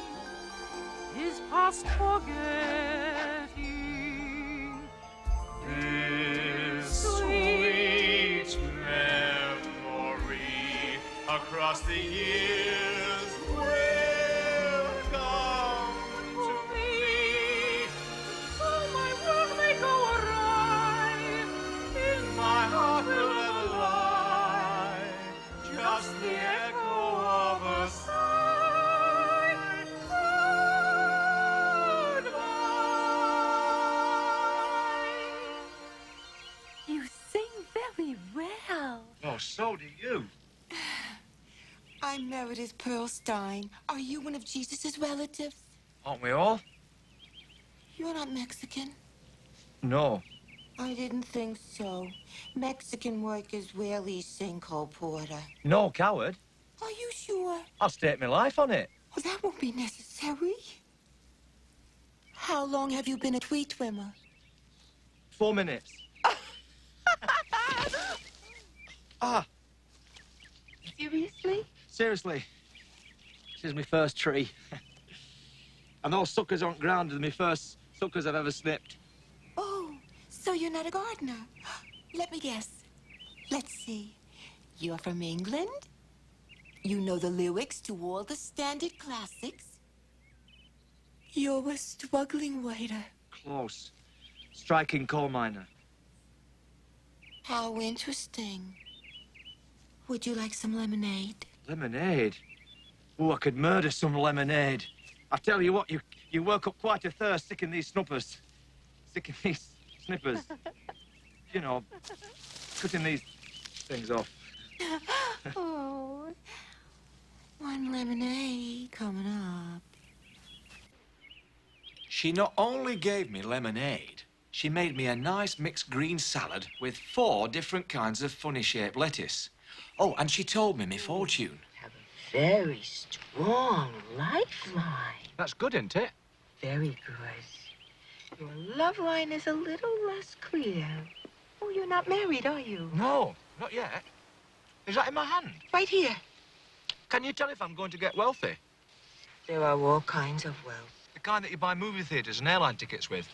is past forgetting. This sweet memory across the years will come to me. So my world may go awry, in my heart will ever lie just the echo of a sigh. Goodbye. You sing very well. Oh, so do you. I'm Meredith Pearlstein. Are you one of Jesus' relatives? Aren't we all? You're not Mexican. No. I didn't think so. Mexican workers rarely sing Cole Porter. No, coward. Are you sure? I'll stake my life on it. Well, that won't be necessary. How long have you been a tree trimmer? 4 minutes. Seriously? Seriously. This is my first tree. And those suckers aren't grounded. My first suckers I've ever snipped. Oh, so you're not a gardener. Let me guess. Let's see. You're from England? You know the lyrics to all the standard classics? You're a struggling waiter. Close. Striking coal miner. How interesting. Would you like some lemonade? Lemonade? Oh, I could murder some lemonade. I tell you what, you work up quite a thirst sticking these snippers. Sticking these snippers. You know, cutting these things off. Oh, one lemonade coming up. She not only gave me lemonade, she made me a nice mixed green salad with 4 different kinds of funny-shaped lettuce. Oh, and she told me my fortune. Very strong lifeline. That's good, isn't it? Very good. Your love line is a little less clear. Oh, you're not married, are you? No, not yet. Is that in my hand? Right here. Can you tell if I'm going to get wealthy? There are all kinds of wealth. The kind that you buy movie theaters and airline tickets with.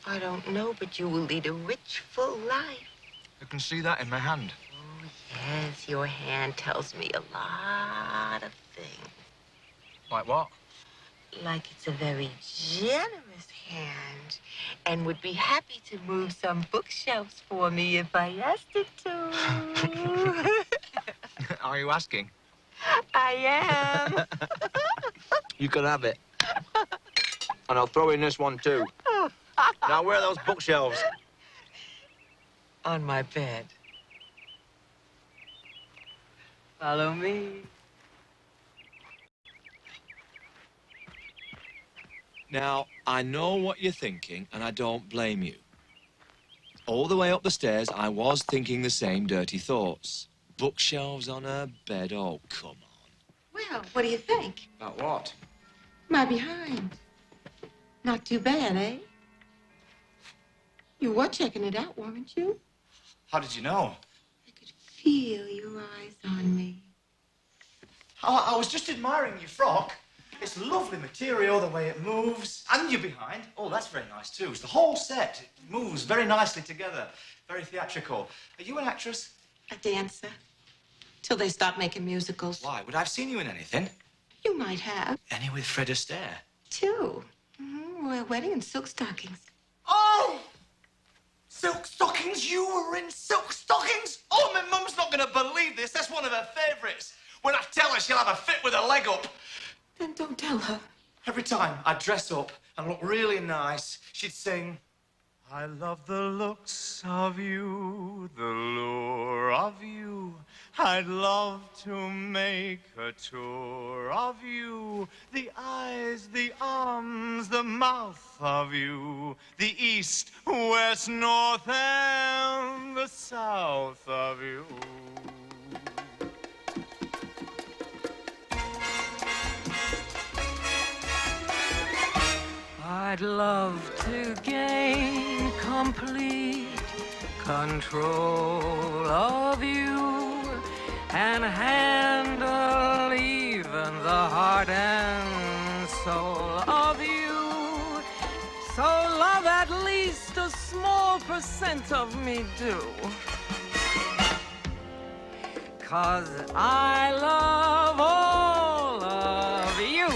I don't know, but you will lead a rich, full life. You can see that in my hand. Oh, yes, your hand tells me a lot of things. Like what? Like it's a very generous hand and would be happy to move some bookshelves for me if I asked it to. Are you asking? I am. You can have it. And I'll throw in this one, too. Now, where are those bookshelves? On my bed. Follow me. Now, I know what you're thinking, and I don't blame you. All the way up the stairs, I was thinking the same dirty thoughts. Bookshelves on her bed, oh, come on. Well, what do you think? About what? My behind. Not too bad, eh? You were checking it out, weren't you? How did you know? Feel your eyes on me. Oh, I was just admiring your frock. It's lovely material, the way it moves. And your behind. Oh, that's very nice, too. It's the whole set. It moves very nicely together. Very theatrical. Are you an actress? A dancer. Till they stop making musicals. Why? Would I have seen you in anything? You might have. Any with Fred Astaire? 2. Royal wedding and silk stockings. Oh! Silk stockings? You were in silk stockings? Oh, my mum's not going to believe this. That's one of her favourites. When I tell her, she'll have a fit with her leg up. Then don't tell her. Every time I'd dress up and look really nice, she'd sing, I love the looks of you, the lure of you. I'd love to make a tour of you. The eyes, the arms, the mouth of you. The east, west, north, and the south of you. I'd love to gain complete control of you and handle even the heart and soul of you. So love at least a small % of me do. 'Cause I love all of you.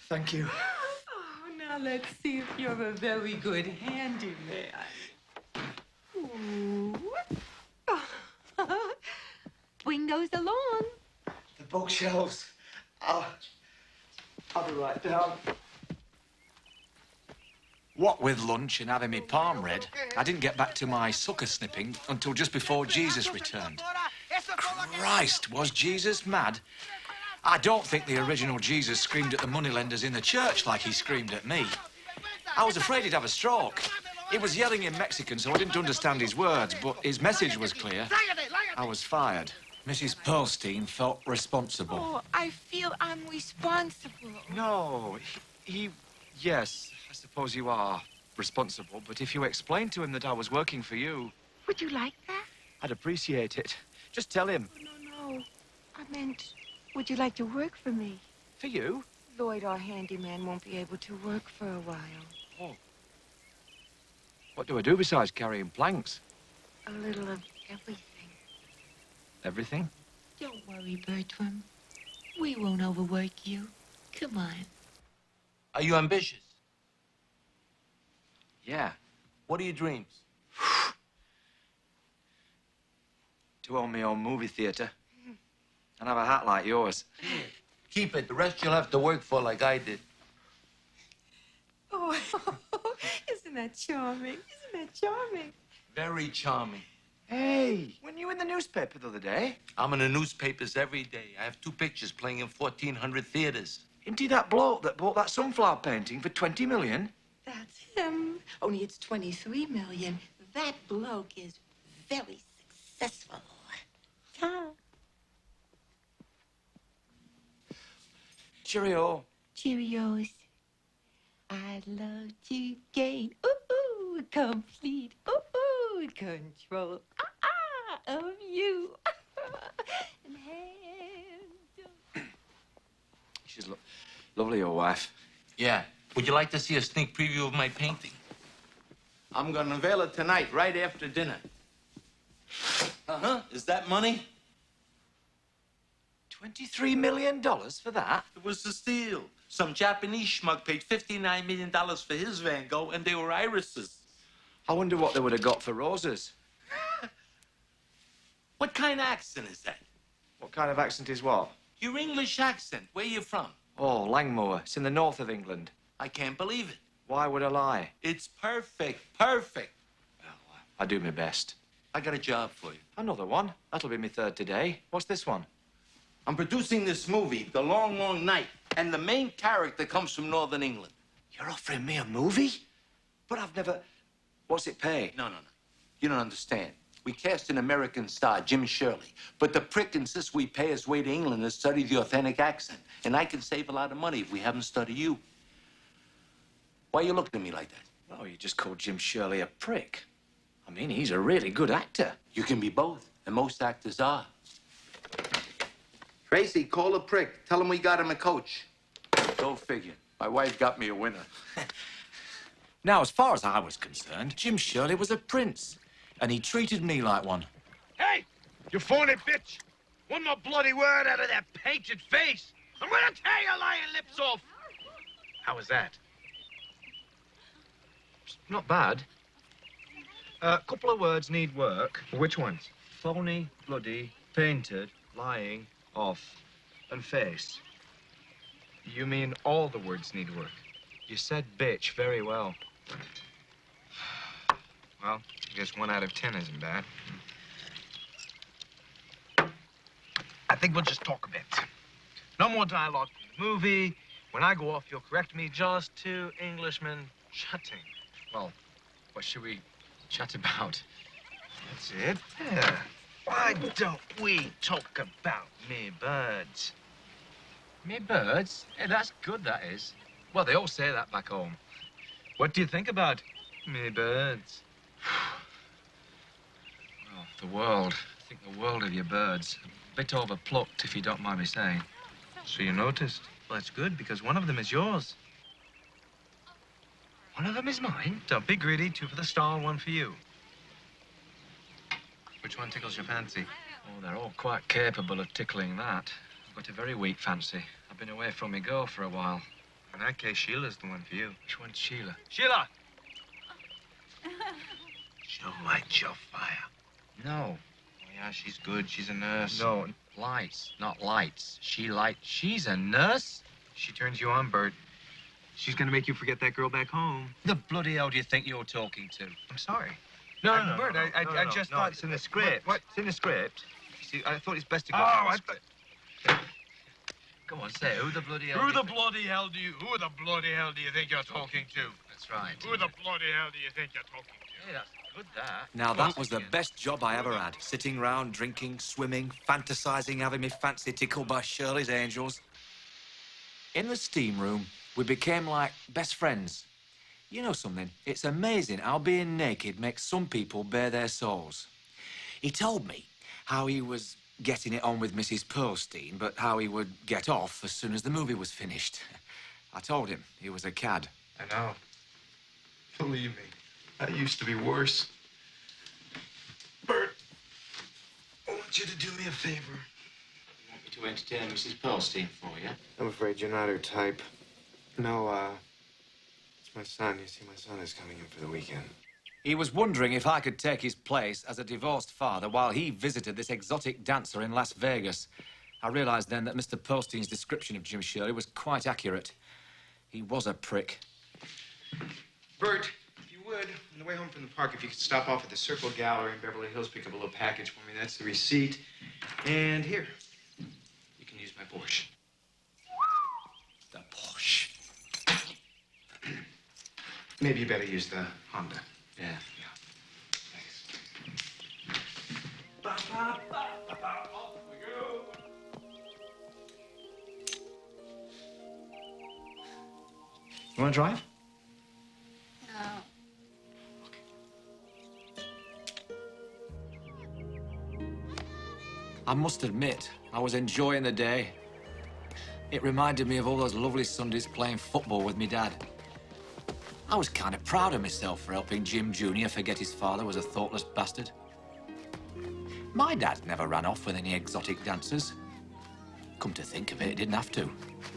Thank you. Oh, now let's see if you're a very good handyman. Bring those along. The bookshelves. I'll be right down. What with lunch and having me palm read, I didn't get back to my sucker snipping until just before Jesus returned. Christ, was Jesus mad? I don't think the original Jesus screamed at the moneylenders in the church like he screamed at me. I was afraid he'd have a stroke. He was yelling in Mexican, so I didn't understand his words, but his message was clear. I was fired. Mrs. Pearlstein felt responsible. Oh, I feel I'm responsible. No, yes, I suppose you are responsible, but if you explained to him that I was working for you... Would you like that? I'd appreciate it. Just tell him. No. I meant, would you like to work for me? For you? Lloyd, our handyman, won't be able to work for a while. Oh. What do I do besides carrying planks? A little of everything. Everything? Don't worry, Bertram. We won't overwork you. Come on. Are you ambitious? Yeah. What are your dreams? To own my own movie theater. And have a hat like yours. Keep it. The rest you'll have to work for like I did. Oh, isn't that charming? Isn't that charming? Very charming. Hey, weren't you in the newspaper the other day? I'm in the newspapers every day. I have 2 pictures playing in 1,400 theaters. Isn't he that bloke that bought that sunflower painting for 20 million? That's him. Only it's 23 million. That bloke is very successful. Ta. Cheerio. Cheerios. I'd love to gain, ooh, complete, ooh, control, of you. And handle. She's lovely, your wife. Yeah. Would you like to see a sneak preview of my painting? I'm gonna unveil it tonight, right after dinner. Uh-huh. Is that money? $23 million for that? It was a steal. Some Japanese schmuck paid $59 million for his Van Gogh, and they were irises. I wonder what they would have got for roses. What kind of accent is that? What kind of accent is what? Your English accent. Where you from? Oh, Langmoor. It's in the north of England. I can't believe it. Why would I lie? It's perfect. Perfect. Well, I do my best. I got a job for you. Another one? That'll be my third today. What's this one? I'm producing this movie, The Long, Long Night, and the main character comes from Northern England. You're offering me a movie? But I've never... What's it pay? No. You don't understand. We cast an American star, Jim Shirley, but the prick insists we pay his way to England and study the authentic accent. And I can save a lot of money if we have him study you. Why are you looking at me like that? Oh, you just called Jim Shirley a prick. I mean, he's a really good actor. You can be both, and most actors are. Tracy, call a prick. Tell him we got him a coach. Go figure. My wife got me a winner. Now, as far as I was concerned, Jim Shirley was a prince, and he treated me like one. Hey, you phony bitch! One more bloody word out of that painted face, I'm gonna tear your lying lips off! How was that? Not bad. A couple of words need work. Which ones? Phony, bloody, painted, lying, off, and face. You mean all the words need work? You said bitch very well. Well, I guess 1 out of 10 isn't bad. I think we'll just talk a bit. No more dialogue in the movie. When I go off, you'll correct me. Just 2 Englishmen chatting. Well, what should we chat about? That's it. Yeah. Why don't we talk about me birds? Me birds? Hey, that's good, that is. Well, they all say that back home. What do you think about me birds? Well, the world. I think the world of your birds. A bit overplucked, if you don't mind me saying. So you noticed? Well, that's good, because one of them is yours. One of them is mine? Don't be greedy. 2 for the star, 1 for you. Which one tickles your fancy? Oh, they're all quite capable of tickling that. I've got a very weak fancy. I've been away from me go for a while. In that case, Sheila's the one for you. Which one's Sheila? Sheila! She'll light your fire. No. Oh, yeah, she's good. She's a nurse. No. Lights, not lights. She's a nurse? She turns you on, Bert. She's gonna make you forget that girl back home. The bloody hell do you think you're talking to? I'm sorry. No, Bert, I just thought it's in the script. What? It's in the script. See, I thought it's best to go. Oh, Come on, say it. Who the bloody hell? Who the bloody hell do you think you're talking to? That's right. Who the bloody hell do you think you're talking to? Hey, that's good, that. Now, that was the best job I ever had. Sitting round, drinking, swimming, fantasising, having me fancy tickled by Shirley's angels. In the steam room, we became like best friends. You know something? It's amazing how being naked makes some people bare their souls. He told me how he was getting it on with Mrs. Pearlstein, but how he would get off as soon as the movie was finished. I told him he was a cad. I know. Believe me, I used to be worse. Bert, I want you to do me a favor. You want me to entertain Mrs. Pearlstein for you? I'm afraid you're not her type. No, it's my son. You see, my son is coming in for the weekend. He was wondering if I could take his place as a divorced father while he visited this exotic dancer in Las Vegas. I realised then that Mr. Pearlstein's description of Jim Shirley was quite accurate. He was a prick. Bert, if you would, on the way home from the park, if you could stop off at the Circle Gallery in Beverly Hills, pick up a little package for me. That's the receipt. And here, you can use my Porsche. The Porsche. Maybe you better use the Honda. Yeah. You want to drive? No. I must admit, I was enjoying the day. It reminded me of all those lovely Sundays playing football with me dad. I was kind of proud of myself for helping Jim Jr. forget his father was a thoughtless bastard. My dad never ran off with any exotic dancers. Come to think of it, he didn't have to.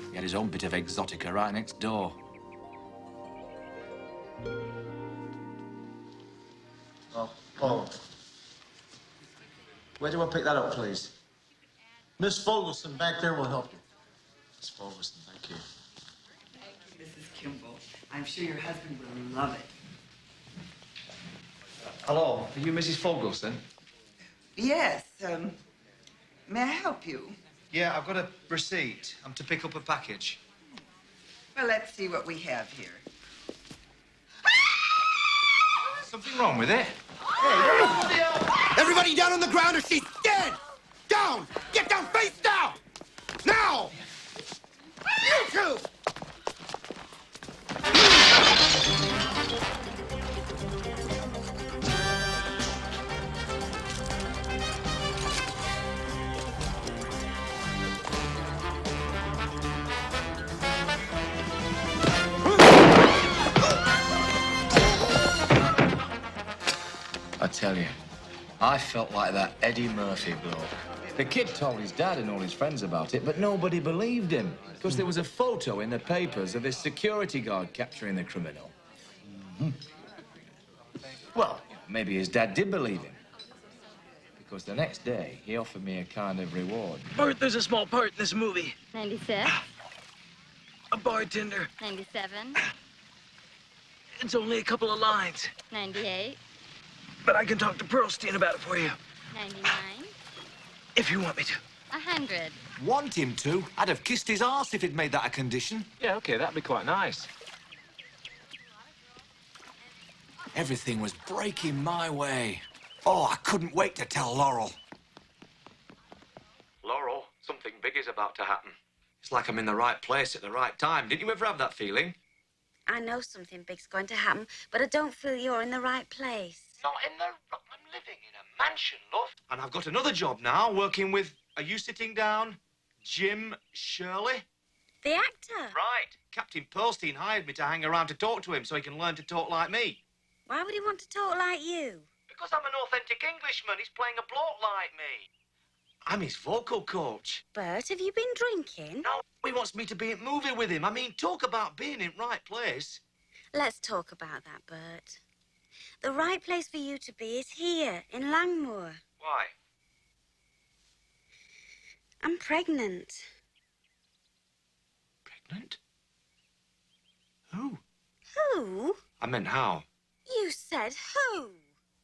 He had his own bit of exotica right next door. Oh, Paul. Where do I pick that up, please? Miss Fogelson back there will help you. Miss Fogelson, thank you. Thank you, Mrs. Kimball. I'm sure your husband will love it. Hello, are you Mrs. Fogelson? Yes, may I help you? Yeah, I've got a receipt. I'm to pick up a package. Well, let's see what we have here. Something wrong with it? Everybody down on the ground or she's dead! Down! Get down, face down! Now! You two! I tell you, I felt like that Eddie Murphy bloke. The kid told his dad and all his friends about it, but nobody believed him. Because there was a photo in the papers of his security guard capturing the criminal. Well, maybe his dad did believe him. Because the next day, he offered me a kind of reward. Bert, there's a small part in this movie. 96, A bartender. 97, It's only a couple of lines. 98, But I can talk to Pearlstein about it for you, 99, if you want me to. 100. Want him to? I'd have kissed his arse if he'd made that a condition. Yeah, okay, that'd be quite nice. Everything was breaking my way. Oh, I couldn't wait to tell Laurel. Laurel, something big is about to happen. It's like I'm in the right place at the right time. Didn't you ever have that feeling? I know something big's going to happen, but I don't feel you're in the right place. Not in the... I'm living in a mansion, love. And I've got another job now, working with... Are you sitting down? Jim Shirley? The actor? Right. Captain Pearlstein hired me to hang around to talk to him so he can learn to talk like me. Why would he want to talk like you? Because I'm an authentic Englishman. He's playing a bloke like me. I'm his vocal coach. Bert, have you been drinking? No, he wants me to be in a movie with him. I mean, talk about being in right place. Let's talk about that, Bert. The right place for you to be is here, in Langmoor. Why? I'm pregnant. Pregnant? Who? Who? I meant how. You said who?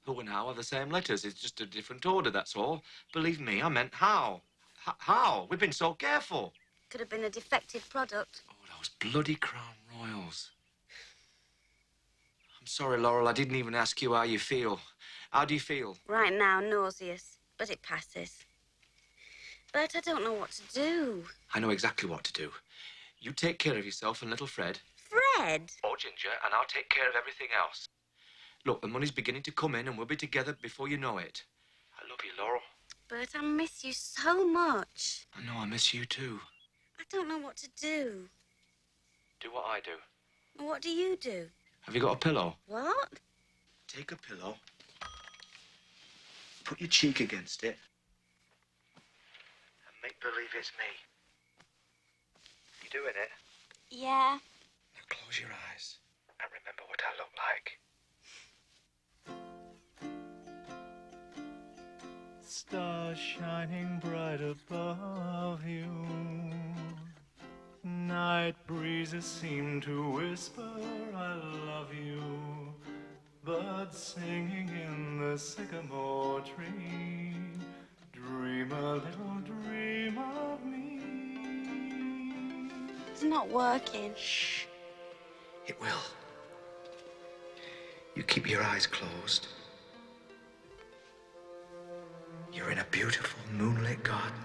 Who and how are the same letters. It's just a different order, that's all. Believe me, I meant how. How? We've been so careful. could have been a defective product. Those bloody Crown Royals. I'm sorry, Laurel, I didn't even ask you how you feel. How do you feel? Right now, nauseous, but it passes. Bert, I don't know what to do. I know exactly what to do. You take care of yourself and little Fred. Fred? Oh, Ginger, and I'll take care of everything else. Look, the money's beginning to come in and we'll be together before you know it. I love you, Laurel. Bert, I miss you so much. I know I miss you too. I don't know what to do. Do what I do. What do you do? Have you got a pillow? What? Take a pillow. Put your cheek against it. And make believe it's me. You doing it? Yeah. Now close your eyes and remember what I look like. Stars shining bright above you. Night breezes seem to whisper, I love you. Birds singing in the sycamore tree. Dream a little dream of me. It's not working. Shh. It will. You keep your eyes closed. You're in a beautiful moonlit garden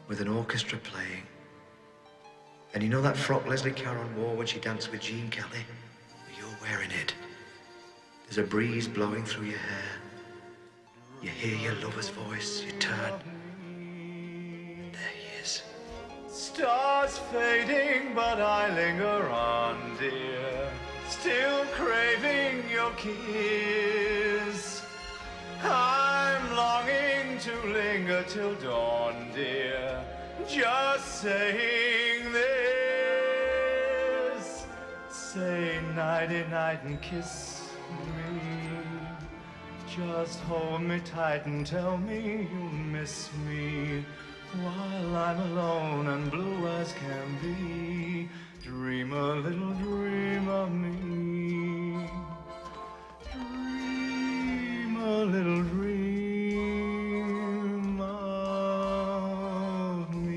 with an orchestra playing. And you know that frock Leslie Caron wore when she danced with Gene Kelly? You're wearing it. There's a breeze blowing through your hair. You hear your lover's voice, you turn. And there he is. Stars fading, but I linger on, dear. Still craving your kiss. I'm longing to linger till dawn, dear. Just saying this. Say nighty-night and kiss me. Just hold me tight and tell me you'll miss me. While I'm alone and blue as can be, dream a little dream of me. Dream a little dream of me.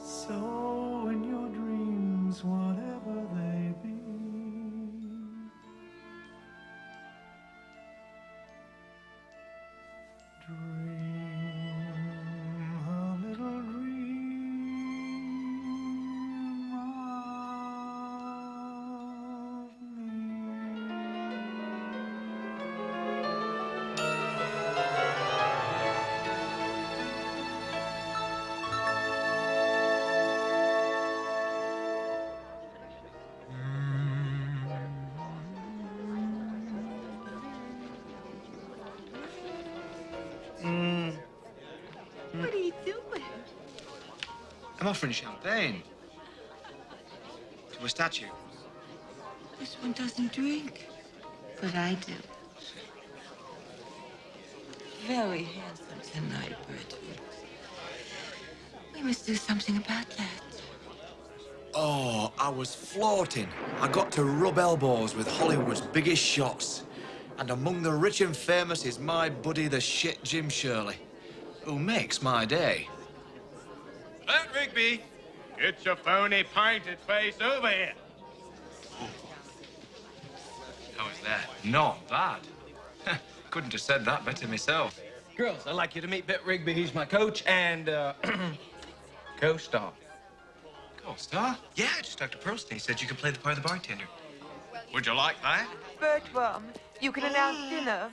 So in your dreams, whatever they be, dream a little dream of What are you doing? I'm offering champagne. To a statue. This one doesn't drink. But I do. very handsome tonight, Bert. We must do something about that. Oh, I was floating. I got to rub elbows with Hollywood's biggest shots. And among the rich and famous is my buddy, the shit Jim Shirley, who makes my day. Bert Rigby, get your phony painted face over here. How was that? Not bad. Couldn't have said that better myself. Girls, I'd like you to meet Bert Rigby. He's my coach and, co-star. Co-star? Yeah, just Dr. Prost. He said you could play the part of the bartender. Would you like that? Bertram, you can announce dinner.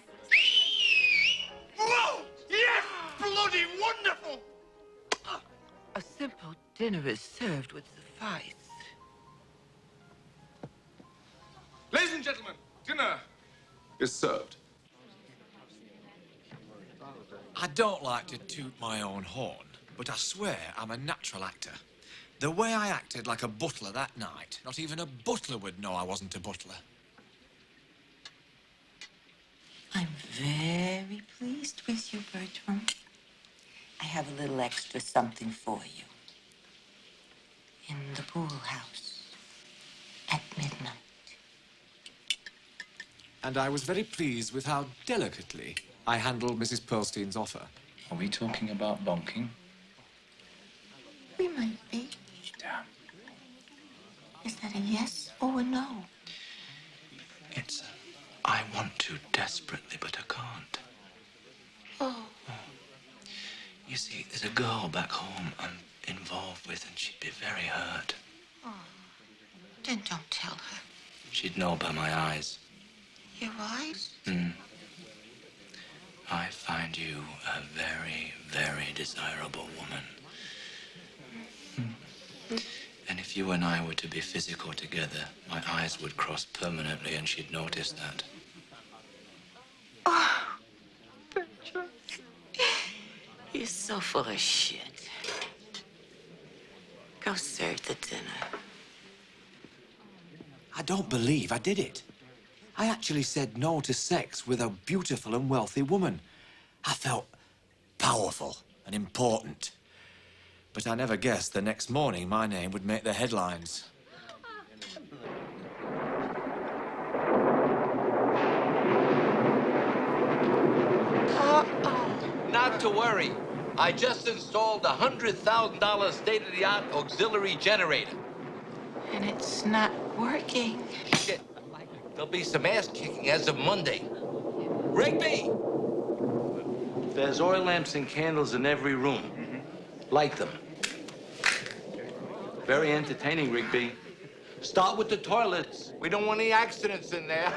Whoa! Yes! Bloody wonderful! A simple dinner is served would suffice. Ladies and gentlemen, dinner is served. I don't like to toot my own horn, but I swear I'm a natural actor. The way I acted like a butler that night, not even a butler would know I wasn't a butler. I'm very pleased with you, Bertram. I have a little extra something for you. In the pool house at midnight. And I was very pleased with how delicately I handled Mrs. Pearlstein's offer. Are we talking about bonking? We might be. Damn. Is that a yes or a no? It's I want to desperately, but I can't. Oh. You see, there's a girl back home I'm involved with, and she'd be very hurt. Oh. Then don't tell her. She'd know by my eyes. Your eyes? I find you a very, very desirable woman. And if you and I were to be physical together, my eyes would cross permanently and she'd notice that. Oh, Bertram. You're so full of shit. Go serve the dinner. I don't believe I did it. I actually said no to sex with a beautiful and wealthy woman. I felt powerful and important. But I never guessed the next morning my name would make the headlines. Not to worry. I just installed a $100,000 state-of-the-art auxiliary generator. And it's not working. Shit. There'll be some ass kicking as of Monday. Rigby! There's oil lamps and candles in every room. Light them. Very entertaining, Rigby. Start with the toilets. We don't want any accidents in there.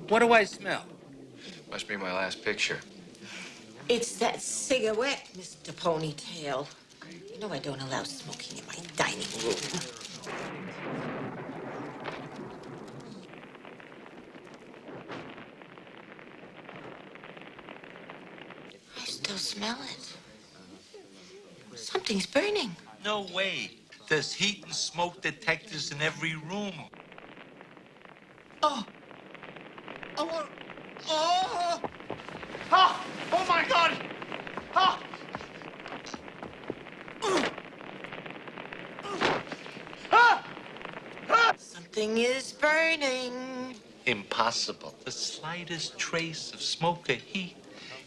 What do I smell? Must be my last picture. It's that cigarette, Mr. Ponytail. You know I don't allow smoking in my dining room. I still smell it. Something's burning. No way. There's heat and smoke detectors in every room. Oh! Oh! Oh! Ah! Oh my God! Ah! Ah! Ah! Something is burning. Impossible. The slightest trace of smoke or heat,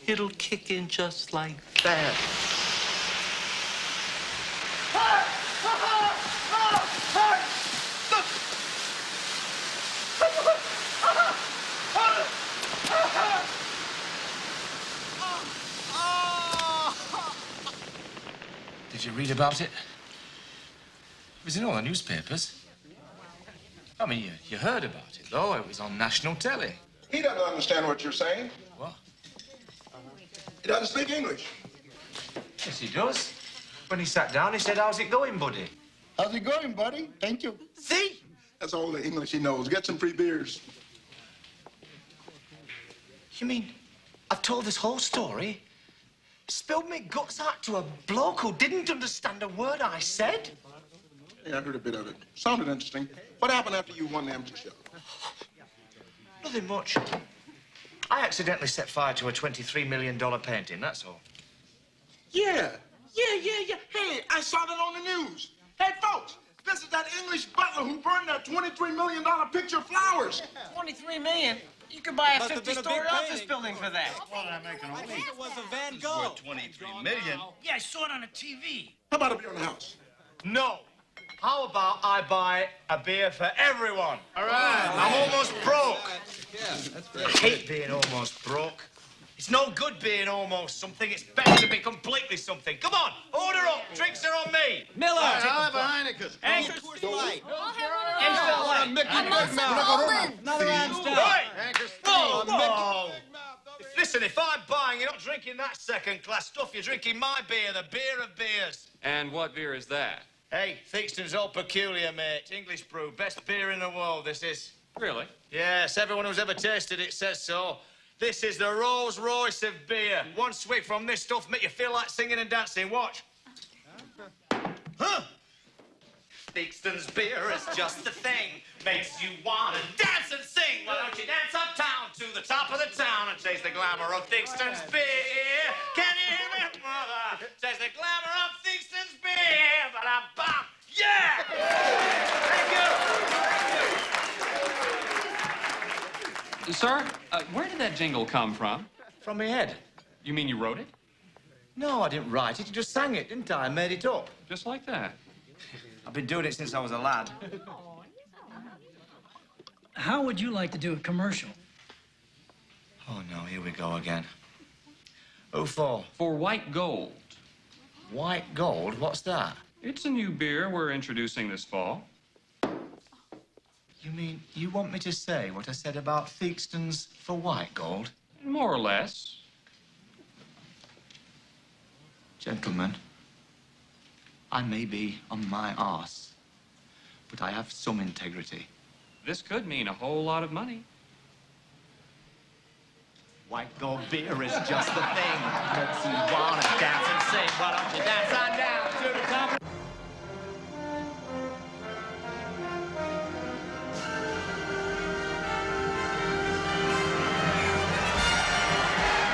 it'll kick in just like that. Did you read about it? was in all the newspapers. I mean, you heard about it, though. It was on national telly. He doesn't understand what you're saying. What? He doesn't speak English. Yes, he does. When he sat down, he said, "How's it going, buddy?" How's it going, buddy? Thank you. See? That's all the English he knows. Get some free beers. You mean I've told this whole story? Spilled me guts out to a bloke who didn't understand a word I said? Yeah, I heard a bit of it. Sounded interesting. What happened after you won the amateur show? Nothing much. I accidentally set fire to a $23 million painting, that's all. Yeah. Hey, I saw that on the news. Hey, folks, this is that English butler who burned that $23 million picture of flowers. 23 million? You could buy a 50-story office building for that. What am I making a week? It was a Van Gogh. Worth 23 million. Yeah, I saw it on the TV. How about a beer in the house? No. How about I buy a beer for everyone? All right. I'm almost broke. Yeah, that's I hate being almost broke. It's no good being almost something. It's better to be completely something. Come on, order up. Drinks are on me. Miller. All right, I'll have a Heineken. Anchor Light. Light. Mickey Big Mouth. Another Amstel. Right. Anchor Whoa, Steve. whoa. Listen, if I'm buying, you're not drinking that second-class stuff. You're drinking my beer, the beer of beers. And what beer is that? Hey, Theakston's Old Peculiar, mate. English brew. Best beer in the world, this is. Really? Yes, everyone who's ever tasted it says so. This is the Rolls Royce of beer. One swig from this stuff make you feel like singing and dancing. Watch. Huh? Theakston's beer is just the thing. Makes you want to dance and sing. Why don't you dance uptown to the top of the town and chase the glamour of Theakston's beer? Can you hear me, mother? Chase the glamour of Theakston's beer. Ba-da-bum. Yeah! Thank you. Sir, where did that jingle come from? From my head. You mean you wrote it? No, I didn't write it. You just sang it, didn't I? I made it up. Just like that. I've been doing it since I was a lad. How would you like to do a commercial? Oh, no, here we go again. Who for? For White Gold. White Gold? What's that? It's a new beer we're introducing this fall. You mean you want me to say what I said about Theakston's for White Gold? More or less. Gentlemen, I may be on my arse, but I have some integrity. This could mean a whole lot of money. White Gold beer is just the thing. Makes you wanna dance and sing. Why don't you dance on down to the top?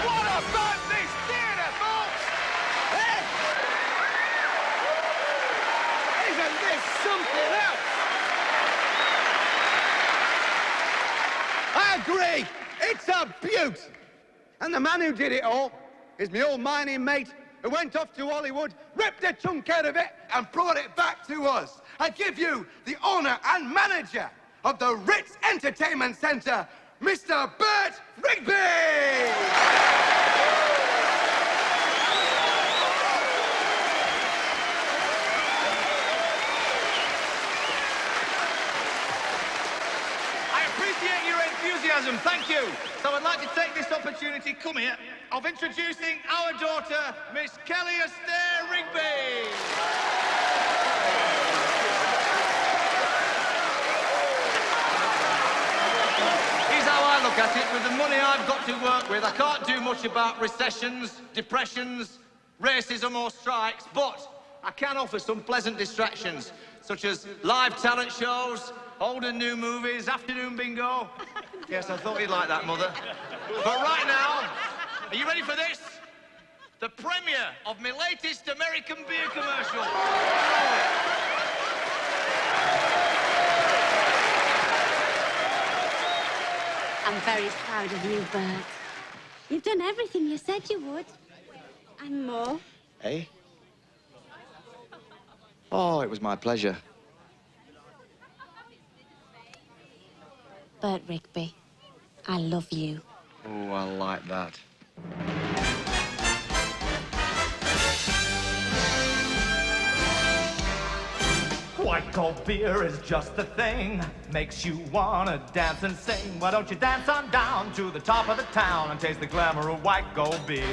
What about this theater, folks? Hey! Isn't this something else? I agree. It's a beaut. And the man who did it all is my old mining mate who went off to Hollywood, ripped a chunk out of it, and brought it back to us. I give you the owner and manager of the Ritz Entertainment Center, Mr. Bert Rigby! I appreciate your enthusiasm, thank you. So I'd like to take this opportunity, come here, of introducing our daughter, Miss Kelly Astaire Rigby. Here's how I look at it. With the money I've got to work with, I can't do much about recessions, depressions, racism or strikes, but I can offer some pleasant distractions, such as live talent shows, old and new movies, afternoon bingo. Yes, I thought you'd like that, Mother. But right now, are you ready for this? The premiere of my latest American beer commercial. I'm very proud of you, Bert. You've done everything you said you would. And more. Hey? Oh, it was my pleasure. Bert Rigby, I love you. Oh, I like that. White gold beer is just the thing. Makes you wanna dance and sing. Why don't you dance on down to the top of the town and taste the glamour of white gold beer?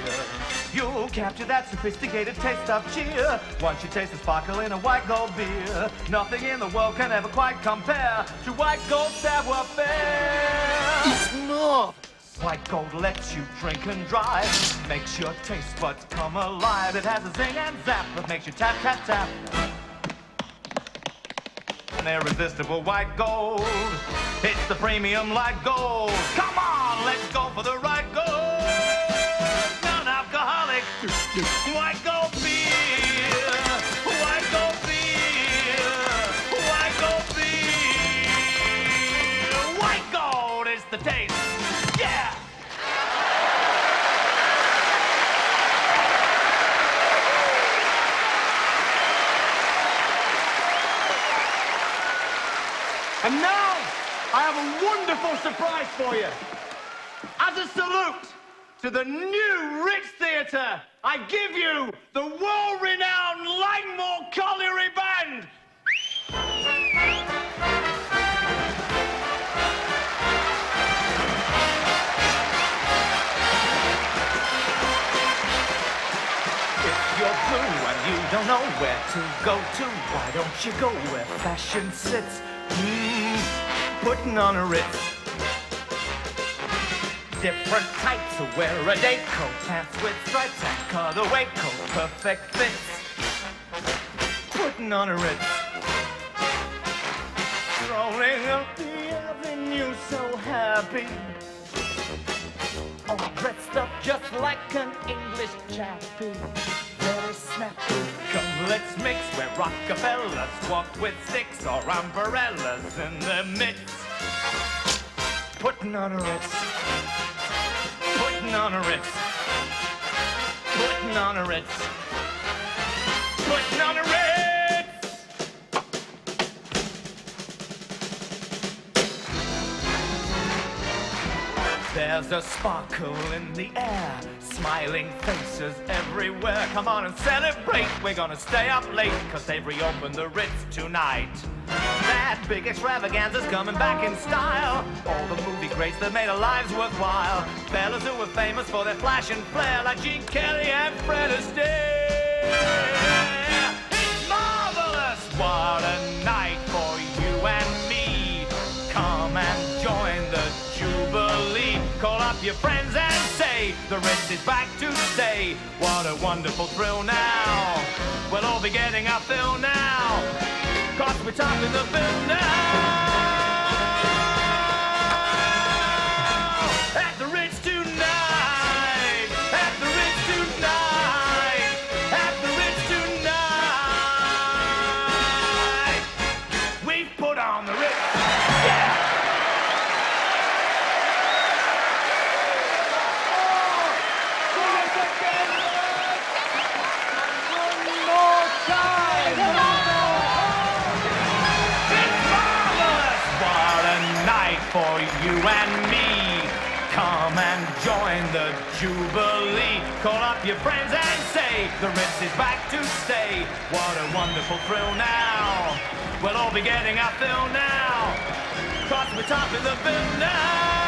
You'll capture that sophisticated taste of cheer once you taste the sparkle in a white gold beer. Nothing in the world can ever quite compare to white gold savoir-faire. It's marvelous. White gold lets you drink and drive, makes your taste buds come alive. It has a zing and zap that makes you tap, tap, tap. An irresistible white gold. It's the premium light gold. Come on, let's go for the right gold. Non-alcoholic white gold beer. White gold beer. White gold beer. White gold is the taste. Yeah! And now, I have a wonderful surprise for you. As a salute to the new Ritz Theatre, I give you the world-renowned Langmore Colliery Band. If you're blue and you don't know where to go to, why don't you go where fashion sits? Putting on a Ritz. Different types who wear a day coat, pants with stripes and cutaway coat, perfect fits. Putting on a Ritz. Strolling up the avenue so happy. All dressed up just like an English chappie. Very snappy. Come, let's mix where Rockefellers walk with sticks or umbrellas in their midst. Putting on a Ritz. Putting on a Ritz. Putting on a Ritz. Putting on a Ritz. There's a sparkle in the air, smiling faces everywhere. Come on and celebrate, we're gonna stay up late, cause they've reopened the Ritz tonight. That big extravaganza's coming back in style. All the movie greats that made our lives worthwhile. Fellas who were famous for their flash and flair, like Gene Kelly and Fred Astaire. It's marvelous, what a night for you and me. Come and join the Jubilee. Call up your friends and say the Ritz is back to stay. What a wonderful thrill now. We'll all be getting our fill now, cause we're topping the bill now. At the Ritz tonight. At the Ritz tonight. At the Ritz tonight. We've put on the Ritz. Yeah! For you and me, come and join the Jubilee. Call up your friends and say the Ritz is back to stay. What a wonderful thrill now. We'll all be getting our fill now, cause we're topping the bill now.